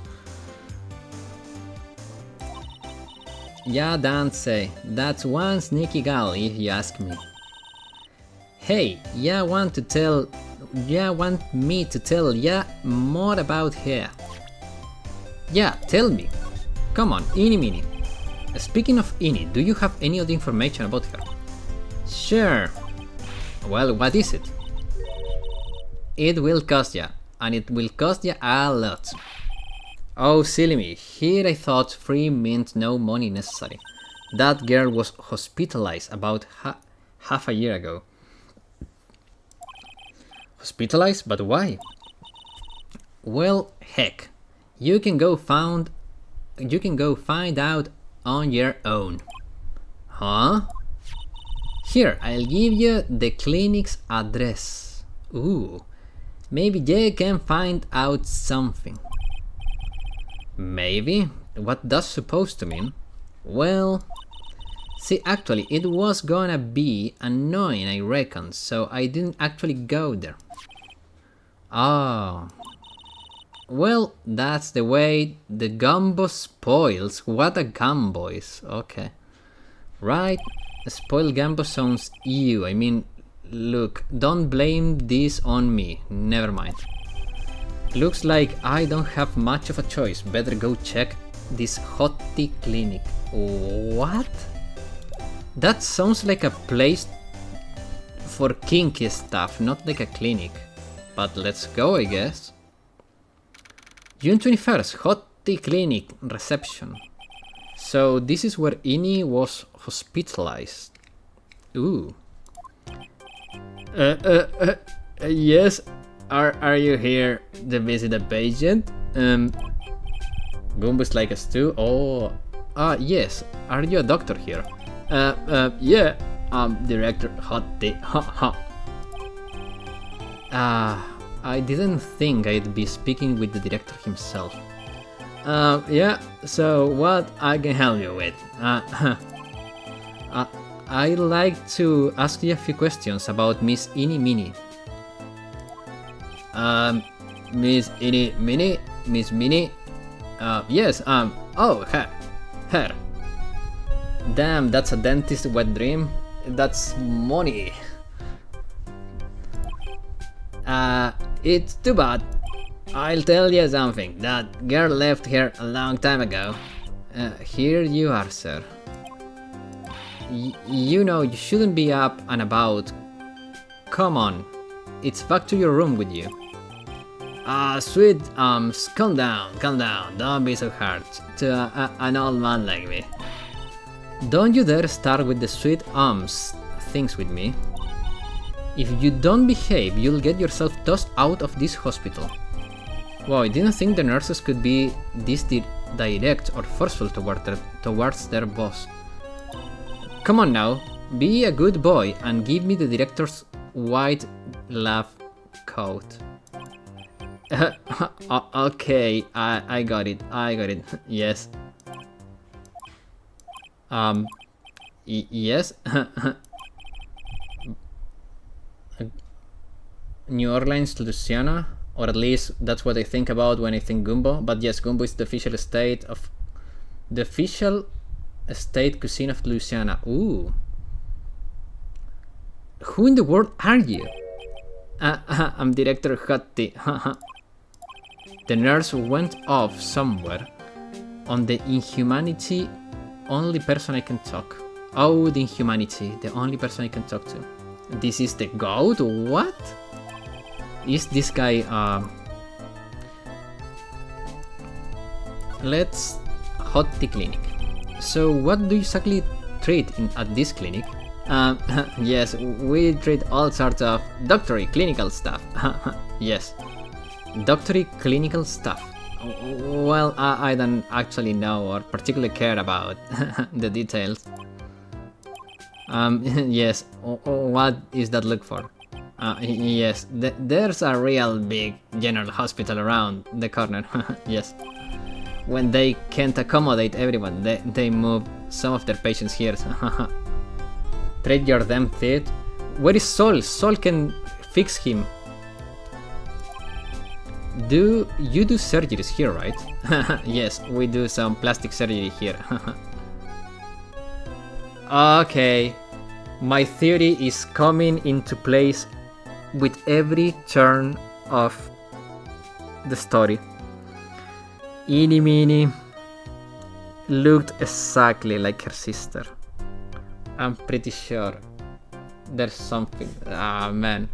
Yeah, don't say. That's one sneaky gal if you ask me. Hey, ya want me to tell ya more about her? Yeah, tell me. Come on, Eeny Meeny. Speaking of Eeny, do you have any other information about her? Sure. Well, what is it? It will cost ya, and it will cost ya a lot. Oh, silly me, here I thought free meant no money necessary. That girl was hospitalized about half a year ago. Hospitalized? But why? Well, heck. You can go find out on your own. Huh? Here, I'll give you the clinic's address. Ooh. Maybe you can find out something. Maybe? What that's supposed to mean? Well... See, actually, it was gonna be annoying, I reckon, so I didn't actually go there. Oh. Well, that's the way the gumbo spoils. What a gumbo is. Okay. Right. Spoiled gumbo sounds ew. I mean, look, don't blame this on me. Never mind. Looks like I don't have much of a choice. Better go check this hot tea clinic. What? That sounds like a place for kinky stuff, not like a clinic. But let's go, I guess. June 21st, hot tea clinic reception. So this is where Ini was hospitalized. Ooh. Yes. Are you here to visit a patient? Gumbo's like a stew. Oh. Yes. Are you a doctor here? Yeah. Director hot tea. Ha ha. I didn't think I'd be speaking with the director himself. Yeah, so what I can help you with? I'd like to ask you a few questions about Miss Ini Mini. Miss Ini Mini? Miss Mini? Yes, oh, her. Damn, that's a dentist's wet dream. That's money. It's too bad. I'll tell you something. That girl left here a long time ago. Here you are, sir. You know you shouldn't be up and about. Come on. It's back to your room with you. Sweet calm down. Don't be so hard to an old man like me. Don't you dare start with the sweet things with me. If you don't behave, you'll get yourself tossed out of this hospital. Wow, I didn't think the nurses could be this direct or forceful towards their boss. Come on now, be a good boy and give me the director's white lab coat. Okay, I got it. Yes. Yes. New Orleans, Louisiana, or at least that's what I think about when I think gumbo. But yes, gumbo is the official state cuisine of Louisiana. Ooh. Who in the world are you? I'm Director Hottie. The nurse went off somewhere. On the inhumanity, only person I can talk. Oh, the inhumanity, the only person I can talk to. This is the goat? What? Is this guy, let's hot tea clinic. So what do you exactly treat at this clinic? Yes, we treat all sorts of doctory clinical stuff. Yes, doctory clinical stuff. Well, I don't actually know or particularly care about the details. Yes, what is that look for? Yes, there's a real big general hospital around the corner. Yes. When they can't accommodate everyone, they move some of their patients here. Trade your damn teeth. Where is Sol? Sol can fix him. Do you do surgeries here, right? Yes, we do some plastic surgery here. Okay, my theory is coming into place with every turn of the story. Ini Mini looked exactly like her sister. I'm pretty sure there's something. Ah, man.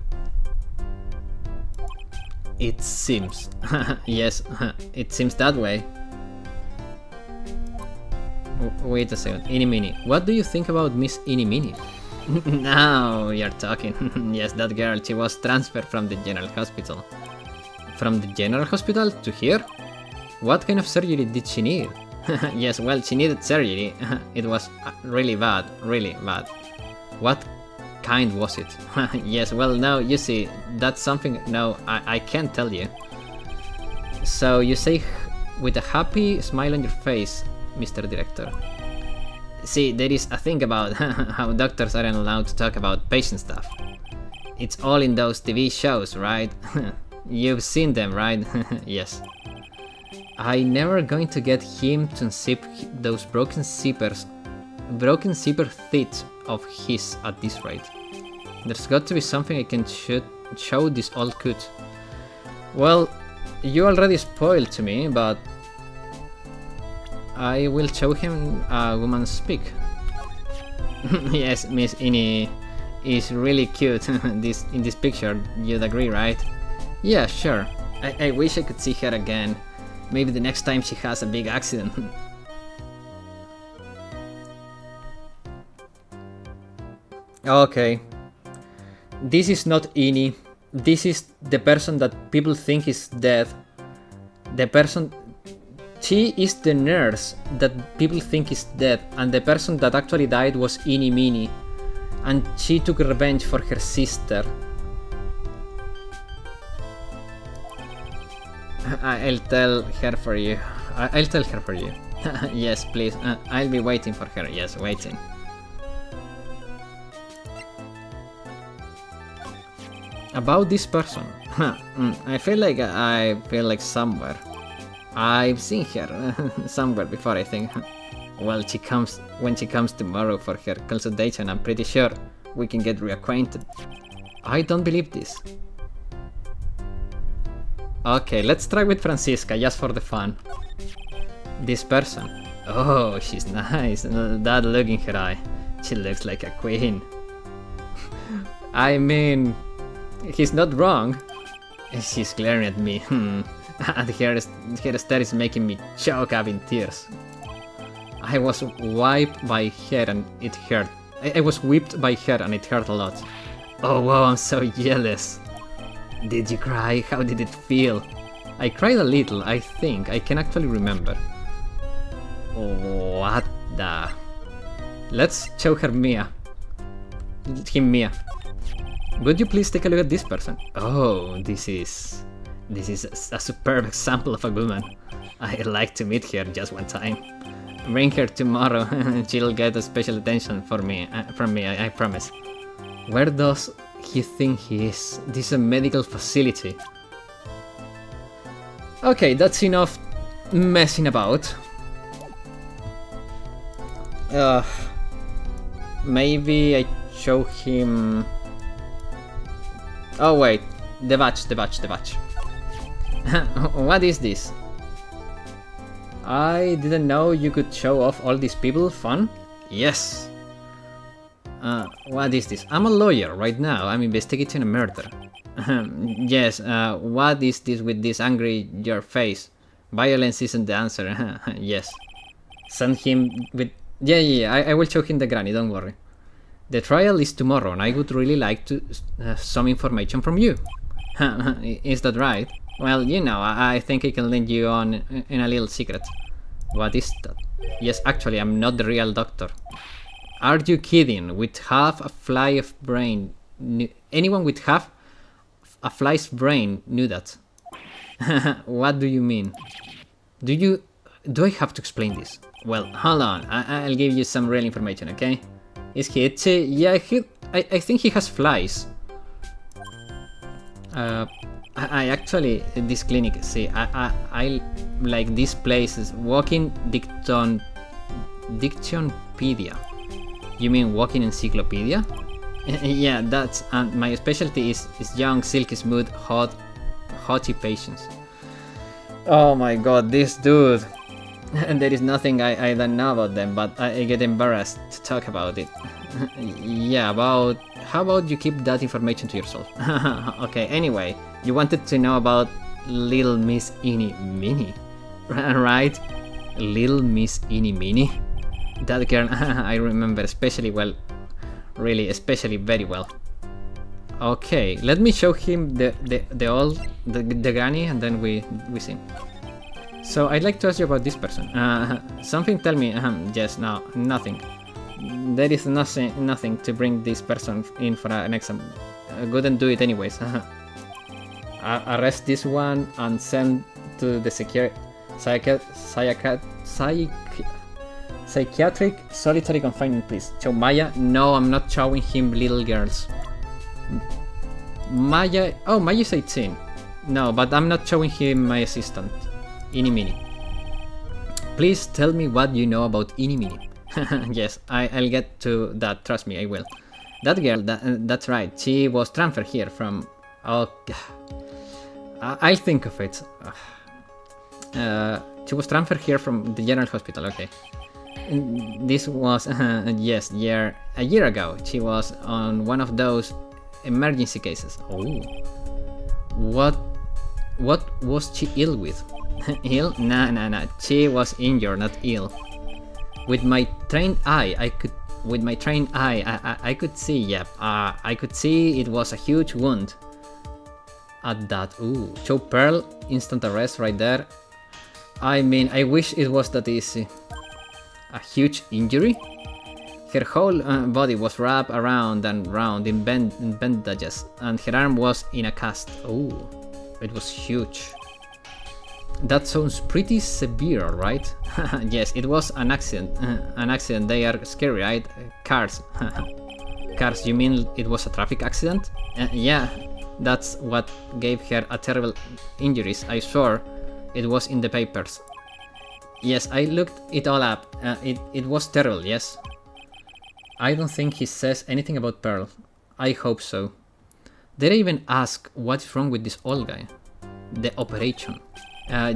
It seems. Yes, it seems that way. Wait a second. Ini Mini. What do you think about Miss Ini Mini? Now you're talking. Yes, that girl, she was transferred from the general hospital. From the general hospital to here? What kind of surgery did she need? Yes, well, she needed surgery. It was really bad, really bad. What kind was it? Yes, well, now you see, that's something, no, I can't tell you. So you say with a happy smile on your face, Mr. Director. See, there is a thing about how doctors aren't allowed to talk about patient stuff. It's all in those TV shows, right? You've seen them, right? Yes. I never going to get him to unzip those broken zipper teeth of his at this rate. There's got to be something I can show this old coot. Well, you already spoiled to me, but I will show him a woman speak. Yes, Miss Ini is really cute in this picture, you'd agree, right? Yeah, sure. I wish I could see her again. Maybe the next time she has a big accident. Okay. This is not Ini. This is the person that people think is dead. The person... She is the nurse that people think is dead, and the person that actually died was Ini Mini. And she took revenge for her sister. I'll tell her for you. I'll tell her for you. Yes, please. I'll be waiting for her. Yes, waiting. About this person. I feel like somewhere. I've seen her somewhere before, I think. Well, when she comes tomorrow for her consultation, I'm pretty sure we can get reacquainted. I don't believe this. Okay, let's try with Francisca, just for the fun. This person. Oh, she's nice. That look in her eye. She looks like a queen. I mean, he's not wrong. She's glaring at me. And her stare is making me choke up in tears. I was wiped by her and it hurt. I was whipped by her and it hurt a lot. Oh wow, I'm so jealous. Did you cry? How did it feel? I cried a little, I think. I can actually remember. What the... Let's show her Mia. Him Mia. Would you please take a look at this person? Oh, this is a superb example of a woman. I'd like to meet her just one time. Bring her tomorrow. She'll get a special attention from me, I promise. Where does he think he is? This is a medical facility. Okay, that's enough messing about. Maybe I show him... Oh wait, the badge. What is this? I didn't know you could show off all these people. Fun? Yes. What is this? I'm a lawyer right now. I'm investigating a murder. Yes, what is this with this angry your face? Violence isn't the answer. Yes. Send him with... Yeah, I will show him the granny, don't worry. The trial is tomorrow and I would really like to some information from you. Is that right? Well, you know, I think I can lend you on in a little secret. What is that? Yes, actually, I'm not the real doctor. Are you kidding? With half a fly of brain... Anyone with half a fly's brain knew that. What do you mean? Do I have to explain this? Well, hold on. I'll give you some real information, okay? Is he itchy? Yeah, I think he has flies. I actually, this clinic, see, I like this place is walking dictionpedia. You mean walking encyclopedia? Yeah, that's, my specialty is young, silky smooth, haughty patients. Oh my god, this dude. And there is nothing I don't know about them, but I get embarrassed to talk about it. Yeah, how about you keep that information to yourself? Okay, anyway, you wanted to know about Little Miss Ini Mini, right? Little Miss Ini Mini? That girl, I remember especially well Really, especially very well. Okay, let me show him the granny, and then we see. So I'd like to ask you about this person. Something tell me. Yes, no, nothing. There is nothing to bring this person in for an exam. I couldn't do it anyways. Arrest this one and send to the psychiatric solitary confinement, please. Show Maya. No, I'm not showing him little girls. Maya. Oh, Maya is 18. No, but I'm not showing him my assistant, Eeny Meeny. Please tell me what you know about Eeny Meeny. Yes, I'll get to that. Trust me, I will. That girl. That's right. She was transferred here from. Oh, I'll think of it. She was transferred here from the general hospital. Okay. This was yes, a year ago. She was on one of those emergency cases. Oh, what was she ill with? Ill? Nah. She was injured, not ill. With my trained eye, I could see. Yep. I could see it was a huge wound. At that. Ooh, show Pearl. Instant arrest right there. I mean, I wish it was that easy. A huge injury? Her whole body was wrapped around and round in bandages, and her arm was in a cast. Oh, it was huge. That sounds pretty severe, right? Yes, it was an accident. An accident. They are scary, right? Cars. Cars, you mean it was a traffic accident? Yeah, that's what gave her a terrible injuries. I swore it was in the papers. Yes, I looked it all up. It was terrible, yes. I don't think he says anything about Pearl. I hope so. Did I even ask what's wrong with this old guy? The operation.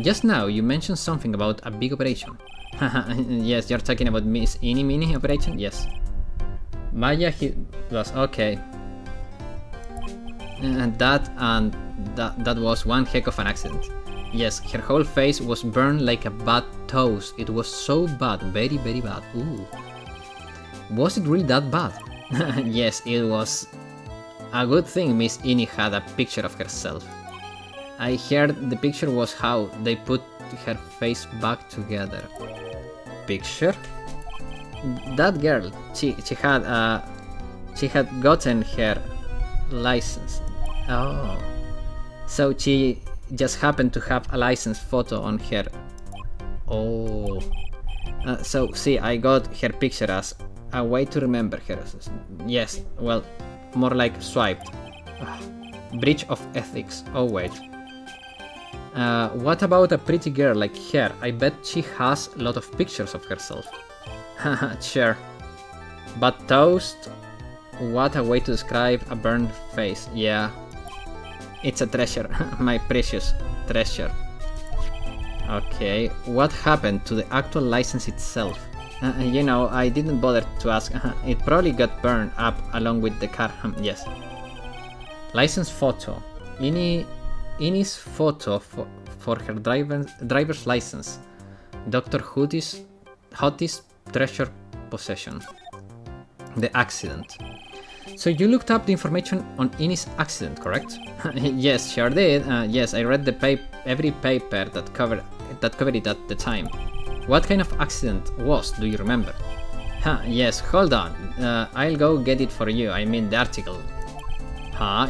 Just now you mentioned something about a big operation. Yes, you're talking about Miss Eeny Meeny operation? Yes. Maya, he was okay. That was one heck of an accident. Yes, her whole face was burned like a bad toast. It was so bad, very, very bad. Ooh. Was it really that bad? Yes, it was. A good thing Miss Eeny had a picture of herself. I heard the picture was how they put her face back together. Picture? That girl, she had gotten her license. Oh, so she just happened to have a license photo on her. Oh, so see, I got her picture as a way to remember her. Yes, well, more like swiped. Breach of ethics. Oh wait. What about a pretty girl like her? I bet she has a lot of pictures of herself. Sure. But toast? What a way to describe a burned face. Yeah. It's a treasure. My precious treasure. Okay. What happened to the actual license itself? You know, I didn't bother to ask. It probably got burned up along with the car. Yes. License photo. Eeny's photo for her driver's license. Dr. Hotie's treasure possession. The accident. So you looked up the information on Eeny's accident, correct? Yes, sure did. Yes, I read every paper that covered it at the time. What kind of accident was? Do you remember? Yes, hold on. I'll go get it for you. I mean the article.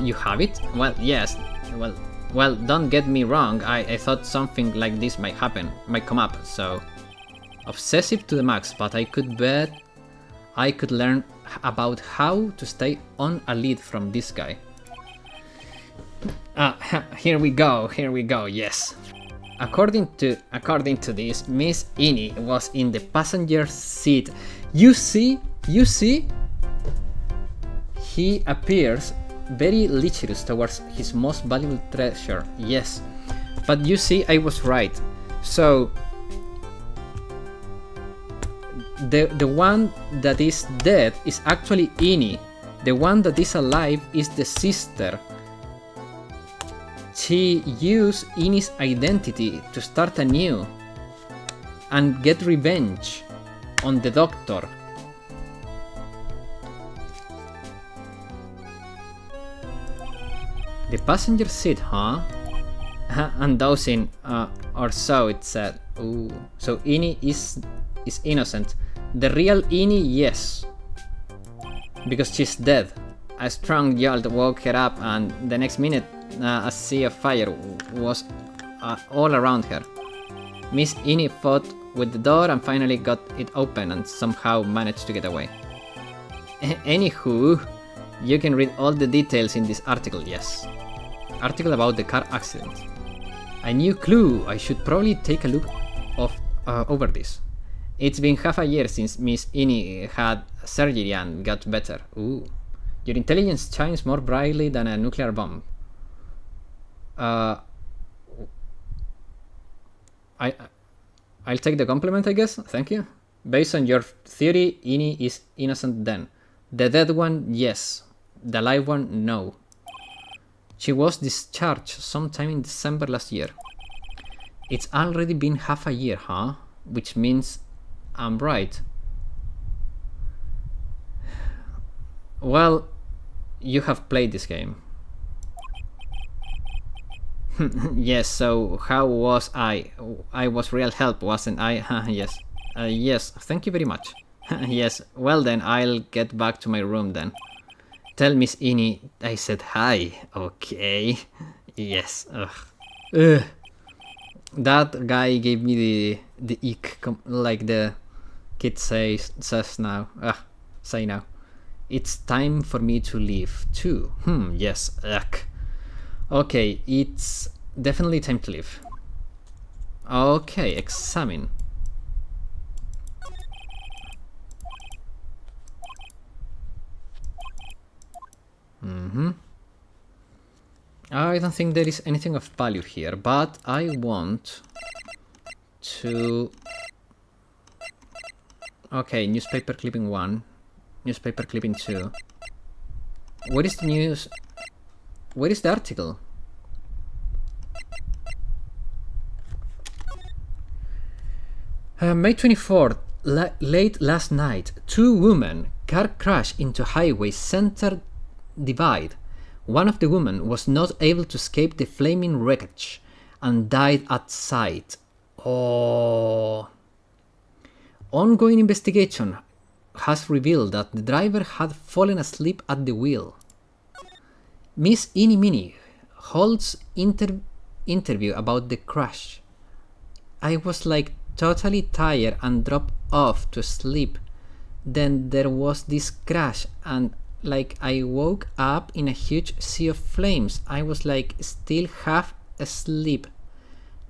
You have it? Well, yes. Well, don't get me wrong. I thought something like this might come up. So obsessive to the max, but I could bet I could learn about how to stay on a lead from this guy. Here we go, yes. According to this, Miss Eeny was in the passenger seat. You see? He appears very lecherous towards his most valuable treasure. Yes. But you see, I was right. So the one that is dead is actually Eeny. The one that is alive is the sister. She used Eeny's identity to start anew and get revenge on the doctor. The passenger seat, huh? Undosing, or so it said. Ooh. So Ini is innocent. The real Ini, yes. Because she's dead. A strong jolt woke her up, and the next minute, a sea of fire was all around her. Miss Ini fought with the door and finally got it open and somehow managed to get away. Anywho, you can read all the details in this article, yes. Article about the car accident. A new clue. I should probably take a look over this. It's been half a year since Miss Ini had surgery and got better. Ooh. Your intelligence shines more brightly than a nuclear bomb. I'll take the compliment, I guess. Thank you. Based on your theory, Ini is innocent then. The dead one, yes. The live one, no. She was discharged sometime in December last year. It's already been half a year, huh? Which means I'm right. Well, you have played this game. Yes, so how was I? I was real help, wasn't I? Yes. Yes, thank you very much. Yes, well then, I'll get back to my room then. Tell Miss Ini I said hi, okay? Yes. Ugh. That guy gave me the ick, like the kid says now. Say now. It's time for me to leave too. Yes. Ugh. Okay, it's definitely time to leave. Okay, examine. I don't think there is anything of value here, but I want to... Okay, newspaper clipping 1, newspaper clipping 2. What is the news? Where is the article? May 24th, late last night, 2 women car crash into highway center divide. One of the women was not able to escape the flaming wreckage and died at sight. Oh. Ongoing investigation has revealed that the driver had fallen asleep at the wheel. Miss Ini Mini holds interview about the crash. I was like totally tired and dropped off to sleep. Then there was this crash and like I woke up in a huge sea of flames. I was like still half asleep.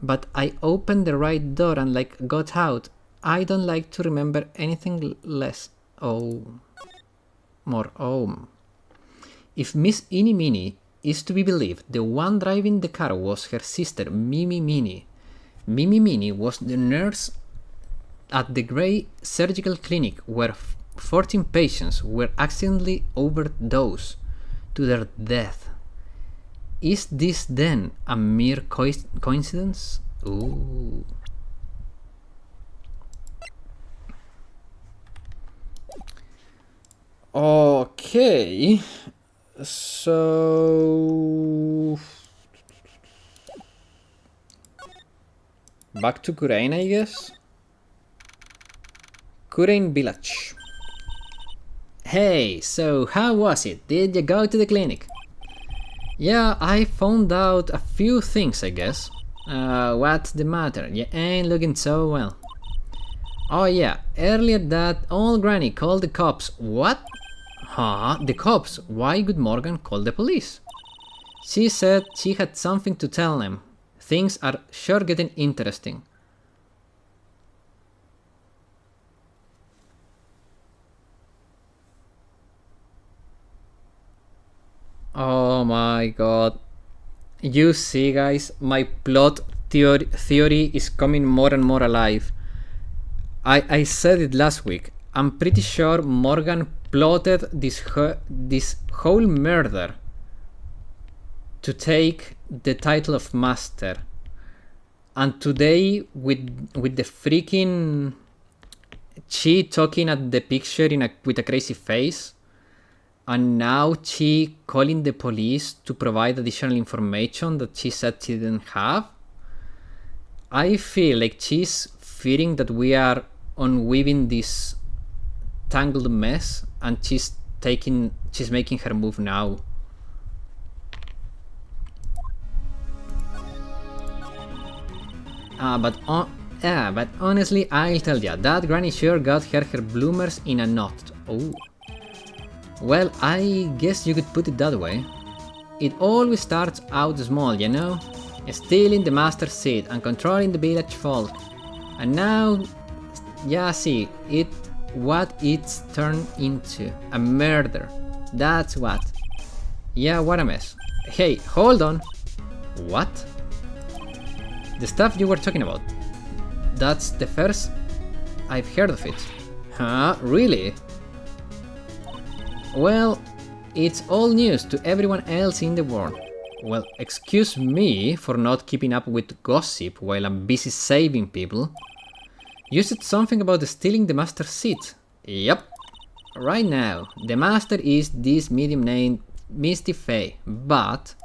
But I opened the right door and like got out. I don't like to remember anything less. If Miss Ini Mini is to be believed, the one driving the car was her sister Mimi Mini. Mimi Mini was the nurse at the Grey Surgical Clinic where 14 patients were accidentally overdosed to their death. Is this then a mere coincidence? Ooh. Okay, so back to Kurain, I guess. Kurain village. Hey, so how was it? Did you go to the clinic? Yeah, I found out a few things, I guess. What's the matter? You ain't looking so well. Oh yeah, earlier that old granny called the cops. What? Huh? The cops? Why would Morgan call the police? She said she had something to tell them. Things are sure getting interesting. Oh my god. You see, guys, my plot theory is coming more and more alive. I said it last week. I'm pretty sure Morgan plotted this whole murder to take the title of master. And today, with the freaking she talking at the picture with a crazy face, And now she calling the police to provide additional information that she said she didn't have. I feel like she's fearing that we are unweaving this tangled mess, and she's making her move now. But honestly, I'll tell ya, that granny sure got her bloomers in a knot. Oh. Well, I guess you could put it that way. It always starts out small, you know? Stealing the master's seed and controlling the village folk. And now, yeah, see, what it's turned into. A murder. That's what. Yeah, what a mess. Hey, hold on. What? The stuff you were talking about. That's the first I've heard of it. Huh? Really? Well, it's all news to everyone else in the world. Well, excuse me for not keeping up with gossip while I'm busy saving people. You said something about stealing the master's seed. Yep. Right now, the master is this medium named Misty Fae, but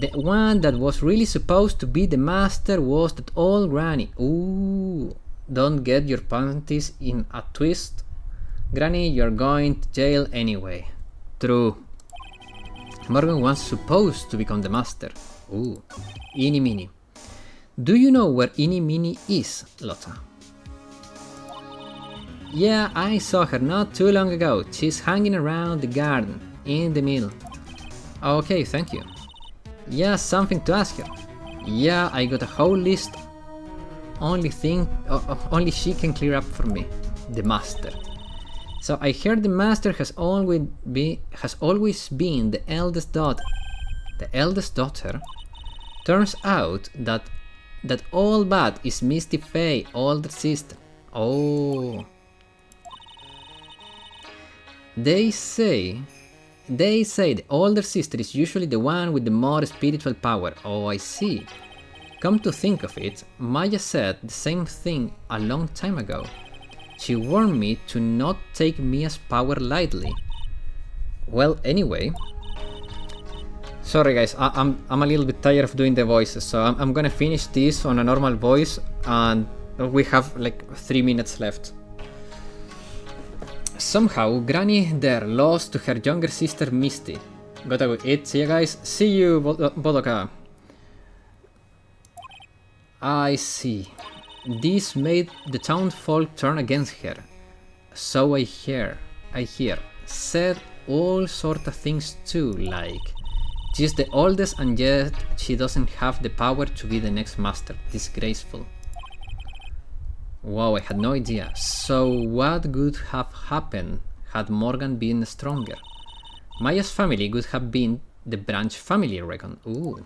the one that was really supposed to be the master was that old granny. Ooh, don't get your panties in a twist. Granny, you're going to jail anyway. True. Morgan was supposed to become the master. Ooh, eeny meeny. Do you know where eeny meeny is, Lotta? Yeah, I saw her not too long ago. She's hanging around the garden, in the middle. Okay, thank you. Yeah, something to ask her. Yeah, I got a whole list. Only she can clear up for me. The master. So I heard the master has always been the eldest daughter. The eldest daughter? Turns out that all bad is Misty Fae, older sister. Oh. They say the older sister is usually the one with the more spiritual power. Oh, I see. Come to think of it, Maya said the same thing a long time ago. She warned me to not take Mia's power lightly. Well, anyway. Sorry guys, I'm a little bit tired of doing the voices, so I'm gonna finish this on a normal voice, and we have like 3 minutes left. Somehow, Granny there lost to her younger sister Misty. Gotta go eat, see you guys, see you Bodoka. I see. This made the townfolk turn against her. So I hear. Said all sort of things too, like she's the oldest and yet she doesn't have the power to be the next master. Disgraceful. Wow, I had no idea. So what would have happened had Morgan been stronger? Maya's family would have been the Branch family, I reckon. Ooh.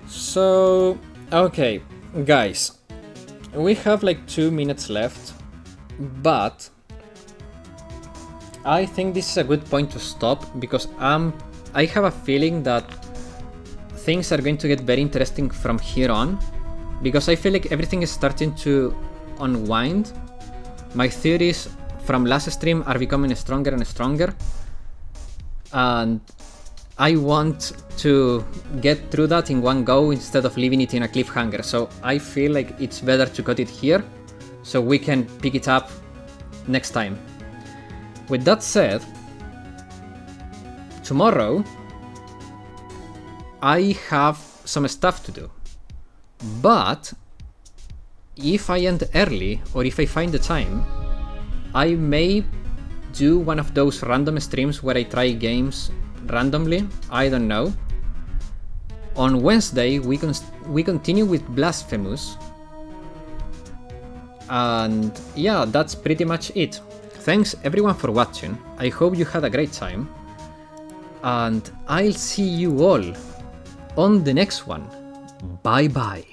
So, okay, guys, we have like 2 minutes left, but I think this is a good point to stop, because I have a feeling that things are going to get very interesting from here on, because I feel like everything is starting to unwind. My theories from last stream are becoming stronger and stronger, and I want to get through that in one go instead of leaving it in a cliffhanger, so I feel like it's better to cut it here so we can pick it up next time. With that said, tomorrow I have some stuff to do, but if I end early or if I find the time, I may do one of those random streams where I try games randomly, I don't know. On Wednesday we continue with Blasphemous, and yeah, that's pretty much it. Thanks everyone for watching, I hope you had a great time, and I'll see you all on the next one. Bye bye.